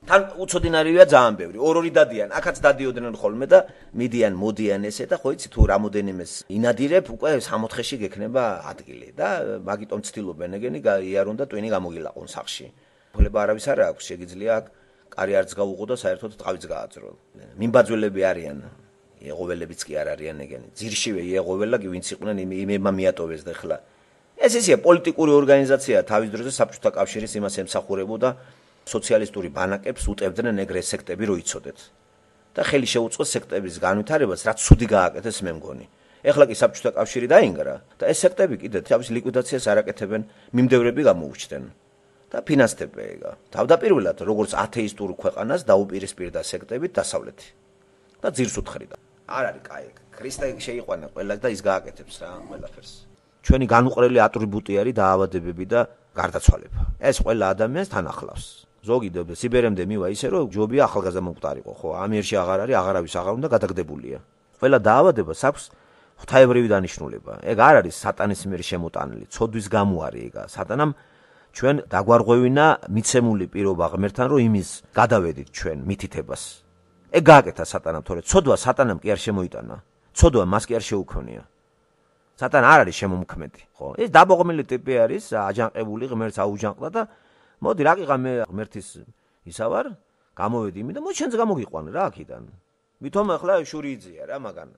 თან უცოდინარია ძალიან ბევრი. ორ-ორი დადიან, აქაც დადიოდნენ ხოლმე და მიდიან, მოდიან ესე და ხო იცი თუ რამოდენიმეს ინადირებ, უკვე 64-ში გექნება ადგილი და მაგიტომ ცდილობენ ეგენი იარონ და ტვინი გამოგილაყონ სახში. უფლება არავის არ აქვს, შეგიძლია აქ კარი არც გაუღო და საერთოდ ტყავიც გააძრო. მიმბაძველები არიან, იეღოველებიც კი არ არიან ეგენი. ძირშივე იეღოველა კი ვინც იყვნენ იმებმა მიატოვეს და ხლა. ეს ისეა პოლიტიკური ორგანიზაცია თავის დროზე საბჭოთა კავშირის იმას ემსახურებოდა სოციალისტური ბანაკებს უტევდნენ ეგრე სექტები რო იცოდეთ. და ხელი შეუწყოს სექტების განვითარებას, რაც ცუდი გააკეთეს მე მგონი. ეხლა კი საბჭოთა კავშირი დაინგრა და ეს სექტები კიდე თავის ლიკვიდაციას არ აკეთებენ, მიმდევრები გამოუჩნდნენ და ფინანსდება ეგა. თავდაპირველად როგორც ათეისტურ ქვეყანას დაუპირისპირდა სექტებით დასავლეთი და ძირს უთხრიდა. არ არის კაი, ქრისტე შეიყვანა ყველა და ის გააკეთებს რა ყველაფერს. ჩვენი განუყრელი ატრიბუტი არის დაავადებები და გარდაცვალება. ეს ყველა ადამიანს თან ახლავს. ზოგი სიბერემდე მივა ისე რომ ჯობია ახალგაზრდა მომკვდარიყო, ხო? ამიერში აღარ არის, აღარავის აღარ უნდა გადაგდებულია. ყველა დაავადებას აქვს ღვთაებრივი დანიშნულება. ეგ არ არის სატანის მიერ შემოტანილი, ცოდვის გამო არის ეგ. სატანამ ჩვენ დაგვარღვევინა მიცემული პირობა ღმერთთან, რომ იმის გადავედით ჩვენ მითითებას. ეგ გააკეთა სატანამ, თორე ცოდვა სატანამ კი არ შემოიტანა. ცოდვა მას კი არ შეუქმნია. სატანა არ არის შემომქმედი, ხო? ეს დაბოღმილი ტიპი არის, აჯანყებული, ღმერთს აუჯანყდა და მოდი რა ყიღა მე ღმერთის ისა ვარ, გამოვედი იმი და მოდი შენც გამოგიყვანე რა აქიდან. ვითომ ახლა შური იძლია რა მაგან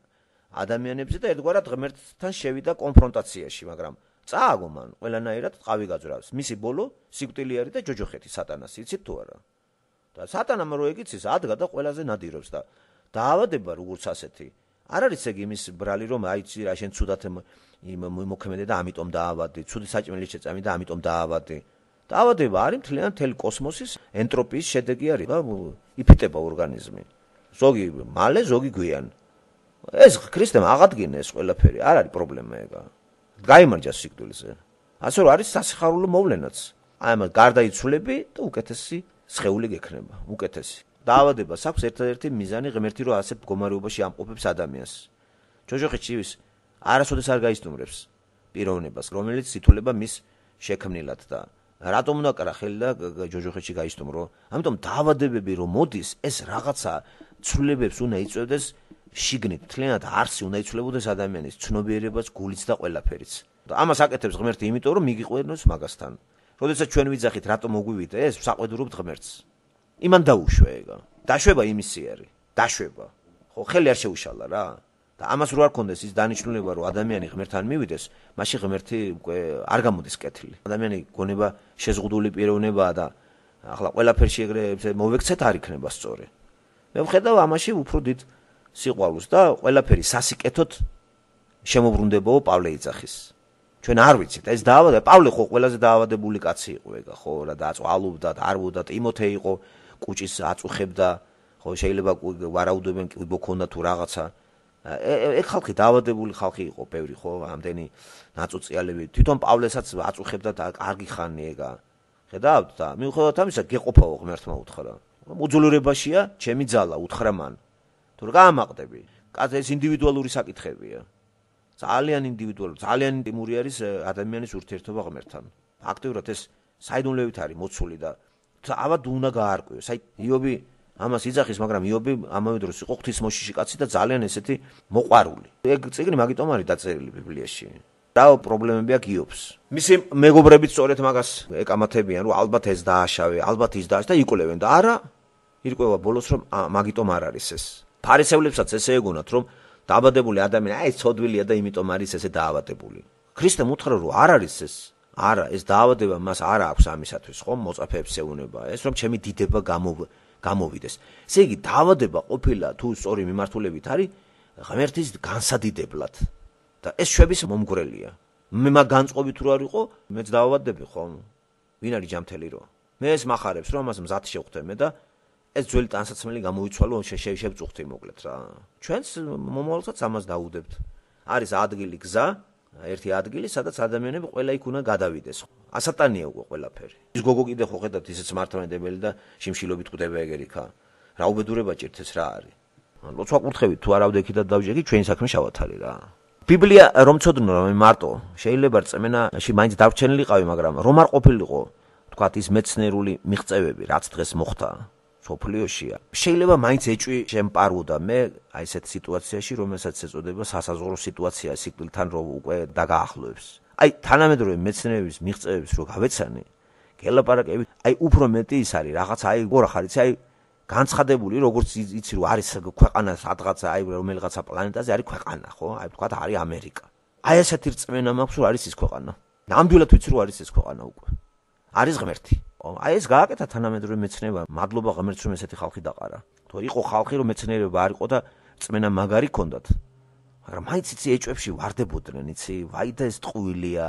ადამიანებზე და ერთგვარად ღმერთთან შევიდა კონფრონტაციაში, მაგრამ წააგო მან ყველანაირად ყავი გაძრავს. მისი ბოლო სიკვდილი არის და ჯოჯოხეთი სატანას, იცით თუ არა? და სატანამ რო ეგიცის ადგა და ყველაზე ნადირობს და დაავადება როგორც ასეთი არ არის ეგ იმის ბრალი რომ აიცი რა შენ ცუდად მოქმედე და ამიტომ დაავადდი, ცუდი საჭმელი შეწამი და ამიტომ დაავადდი. დაავადება არის მთელი კოსმოსის ენტროპიის შედეგი არის და იფიტება ორგანიზმი. ზოგი მალე, ზოგი გვიან. ეს ქრისტემ აღადგინა ეს ყველაფერი, არ არის პრობლემა ეგა. გაიმარჯვა სიკვდილზე. ასე რომ არის სასიხარულო მოვლენაც. აი ამ გარდაიცვლები და უკეთესი სხეული გექნება, უკეთესი. დაავადებას აქვს ერთ-ერთი მიზანი ღმერთი რომ ასე მდგომარეობაში ამყოფებს ადამიანს. ჯოჯოხეთში ის არასოდეს არ გაისტუმრებს პიროვნებას, რომელიც ითვლება მის შექმნილად და რატომ უნდა კრა ხელი და ჯოჯოხეთში გაისტუმრო? ამიტომ დაავადებები რომ მოდის, ეს რაღაცა ცვლილებებს უნდა იწვევდეს შიგნით, თლიანად არსი უნდა იცვლებოდეს ადამიანის ცნობიერებას, გულიც და ყველაფერიც. და ამას აკეთებს ღმერთი, იმიტომ რომ მიგიყვანოს მაგასთან. როდესაც ჩვენ ვიძახით, რატომ მოგვივიდა ეს, საყვედურობთ ღმერთს. იმან დაუშვე ეგა. დაშვება იმისი არის. დაშვება. ხო, ხელი არ შეუშალა რა. და ამას რო არ კონდეს ის დანიშნულება, რომ ადამიანი ღმერთთან მივიდეს, მაშინ ღმერთი უკვე არ გამოდის კეთილი. ადამიანი გონება შეზღუდული პიროვნებაა და ახლა ყველაფერში ეგრე მოვექცეთ არ იქნება სწორი. მე ვხედავ ამაში უფრო დიდ სიყვარულს და ყველაფერი სასიკეთოდ შემოbrunდებაო პავლე იძახის. ჩვენ არ ვიცით, ეს დაავადება, პავლე ხო ყველაზე დაავადებული კაცი იყო ეგა, ხო, რა დააწვალობდა, არბოდა, ტიმოთე იყო, კუჭის აწუხებდა, ხო, შეიძლება ვარაუდობენ კიბო ქონდა თუ რაღაცა. ეგ ხალხი დაავადებული ხალხი იყო, ბევრი ხო, ამდენი ნაწუწიალები. თვითონ პავლესაც აწუხებდა და კარგი ხანი ეგა. ხედავთ და მიუხედავად ამისა გეყოფაო ღმერთმა უთხრა. მოძულურებაშია ჩემი ძალა უთხრა მან. თუ რა გამაყდები? კაც ეს ინდივიდუალური საკითხებია. ძალიან ინდივიდუალური, ძალიან ინტიმური არის ადამიანის ურთიერთობა ღმერთთან. აქტიურად ეს საიდუმლოებით არის მოცული და ავად უნდა გაარკვიოს. აი იობი ამას იძახის, მაგრამ იობი ამავე დროს იყო ღვთისმოშიში კაცი და ძალიან ესეთი მოყვარული. ეგ წიგნი მაგიტომ არის დაწერილი ბიბლიაში. რა პრობლემები აქვს იობს. მისი მეგობრებიც სწორედ მაგას ეკამათებიან, რომ ალბათ ეს დააშავე, ალბათ ის დააშავე და იკვლევენ და არა ირკვევა ბოლოს რომ მაგიტომ არ არის ეს. ფარისევლებსაც ესე ეგონათ რომ დაავადებული ადამიანი აი ცოდვილია და იმიტომ არის ესე დაავადებული. ქრისტემ უთხრა რომ არ არის ეს. არა, ეს დაავადება მას არ აქვს ამისათვის, ხო, მოწაფეებს ეუნება. ეს რომ ჩემი დიდება გამოვიდეს. ესე იგი დაავადება ყოფილა თუ სწორი მიმართულებით არის ღმერთის განსადიდებლად. და ეს შვების მომგვრელია. მე მაგ განწყობით რო არ იყო, მეც დაავადდები ხომ? ვინ არის ჯამთელი რო? მე ეს מחარებს რომ ამას მზად შევხვდე მე და ეს ძველი ტანსაცმელი გამოიცვალო, შევწუხდი მოკლედ რა. ჩვენს მომავალსაც ამას დაუდებთ. არის ადგილი გზა, ერთი ადგილი, სადაც ადამიანები ყველა იქ უნდა გადავიდეს. ასატანია უკვე ყველაფერი. ის გოგო კიდე ხო ხედავთ ისეც მართლმადიდებელი და შიმშილობით ყვდება ეგერი ხა. რა უბედურება ჭირთ ეს რა არის? ლოცვა კურთხევით თუ არ ავდექიდად დავჯექი, ჩვენი საქმე შავად არის რა. ბიბლია რომ ცოდნო რომ მარტო შეიძლება რწმენაში მაინც დარჩენილიყავი, მაგრამ რომ არ ყოფილიყო, თქვათ ის მეცნიერული მიღწევები, რაც დღეს მოხდა. სოფლიოშია. შეიძლება მაინც ეჭვი შემპარვოდა მე აი ესეთ სიტუაციაში, რომელსაც ეწოდება სასაზღვრო სიტუაცია სიკვდილთან რო უკვე დაგაახლოებს. აი თანამედროვე მეცნიერების მიღწევებს რო გავეცანი, გელაპარაკები, აი უფრო მეტი ის არის, რაღაცა აი გორა ხარ იცი, აი განცხადებული, როგორც იცი რომ არის ქვეყანა სადღაცა, აი რომელიღაცა პლანეტაზე არის ქვეყანა, ხო? აი თქვათ არის ამერიკა. აი ესეთი რწმენა მაქვს რომ არის ის ქვეყანა. ნამდვილად ვიცი რომ არის ეს ქვეყანა უკვე. არის ღმერთი. აი ეს გააკეთა თანამედროვე მეცნიერება, მადლობა ღმერთს რომ ესეთი ხალხი დაყარა. თუ იყო ხალხი რომ მეცნიერება არ იყო და წმენა მაგარი ქონდათ. მაგრამ მაინც იცი ეჭვებში ვარდებოდნენ, იცი, ვაი და ეს ტყუილია.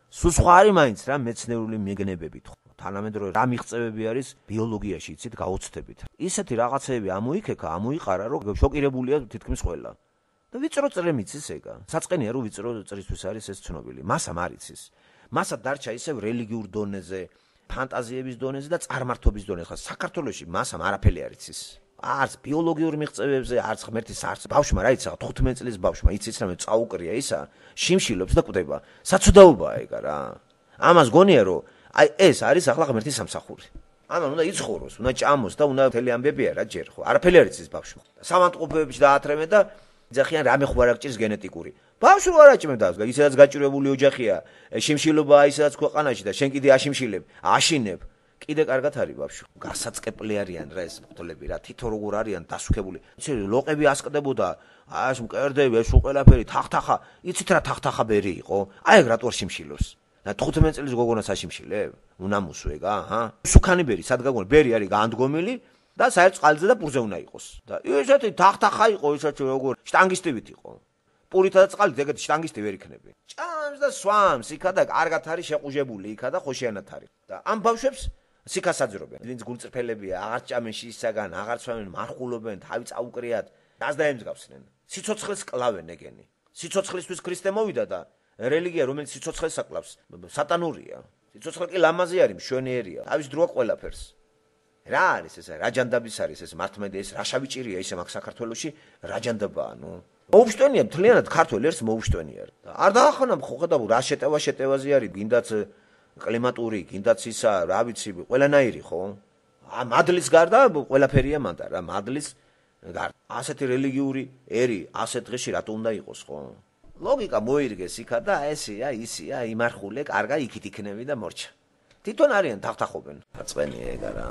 სულ სხვა არის მაინც რა მეცნიერული მიგნებებით. თანამედროვე რა მიღწევები არის ბიოლოგიაში, იცით, გაოცდებით. ისეთი რაღაცეები ამოიყარა, რომ შოკირებულია თითქმის ყველა. და ვიწრო წრე მიცის ეგა. საწყენია რომ ვიწრო წრისთვის არის ეს ცნობილი. მასა მარიცის. მასა დარჩა ისევ რელიგიურ დონეზე, ფანტაზიების დონეზე და წარმართობის დონეზე. ხა საქართველოში მასამ არაფერი არ იცის. არც ბიოლოგიურ მიღწევებზე, არც ღმერთის არც ბავშვმა რა იცი, 15 წლის ბავშვმა იცის რამე წაუკრია ისა, შიმშილობს და კვდება. საცუდაობაა ეგა რა. ამას გონია რომ აი ეს არის ახლა ღმერთის სამსახური. ამან უნდა იცხოვროს, უნდა ჭამოს და უნდა მთელი ამბებია რა ჯერ ხო. არაფერი არ იცის ბავშვმა. სამანტყოფოებში დაათრემენ და ძახიან რამე ხო არ აღჭირს გენეტიკური. ბავშვი არ აჭმევდა, ისედაც გაჭირებული ოჯახია, შიმშილობაა ისედაც ქვეყანაში და შენ კიდე აშიმშილებ, აშინებ. კიდე კარგად არის ბავშვი. გასაწყებლი არიან რა ეს მგლები რა, თითო როგორ არიან დასუქებული. იცი ლოყები ასკდებოდა, ეს მკერდები, ეს ყველაფერი თახთახა, იცით რა თახთახა ბერი იყო? აი ეგ რატო არ შიმშილობს? და 15 წლის გოგონას აშიმშილებ? უნამუსო ეგა, ჰა? სუქანი ბერი, სად გაგონე? ბერი არის განდგომილი და საერთოდ წყალზე და პურზე უნდა იყოს. და ისეთი თახთახა იყო, ისეთი როგორ შტანგისტივით იყო. პურითა და წყალით ეგეთი შტანგისტი ვერ იქნები. ჭამს და სვამს იქა და კარგად არის შეყუჟებული იქა და ხოშიანად არის. და ამ ბავშვებს სიქას აძრობენ. ვინც გულწრფელებია, აღარ ჭამენ შისაგან, აღარ ცვამენ, მარხულობენ, თავი წაუკრიათ, დაზდაემსგავსნენ. სიცოცხლეს კლავენ ეგენი. სიცოცხლისთვის ქრისტე მოვიდა და რელიგია, რომელიც სიცოცხლეს აკლავს, სატანურია. სიცოცხლე კი ლამაზი არის, მშვენიერია. თავის დროა ყველაფერს. რა არის ეს? რაჯანდაბის არის ეს მართმედი ეს რაშავიჭირია ისე მაგ საქართველოში რაჯანდაბაა, ნუ. მოუშვენია მთლიანად ქართველ ერს მოუშვენია. არ დაახანამ ხო ხედავ რა შეტევაზე არის, გინდაც კლიმატური, გინდაც ისა, რა ვიცი, ყველანაირი ხო? მადლის გარდა ყველაფერია მანდა რა, მადლის გარდა. ასეთი რელიგიური ერი, ასეთ დღეში რატო უნდა იყოს ხო? ლოგიკა მოირგეს იქა და ესეა, ისია, იმარხულე, კარგა იქით იქნები და მორჩა. თვითონ არიან თახთახობენ. დაწყენია ეგა რა.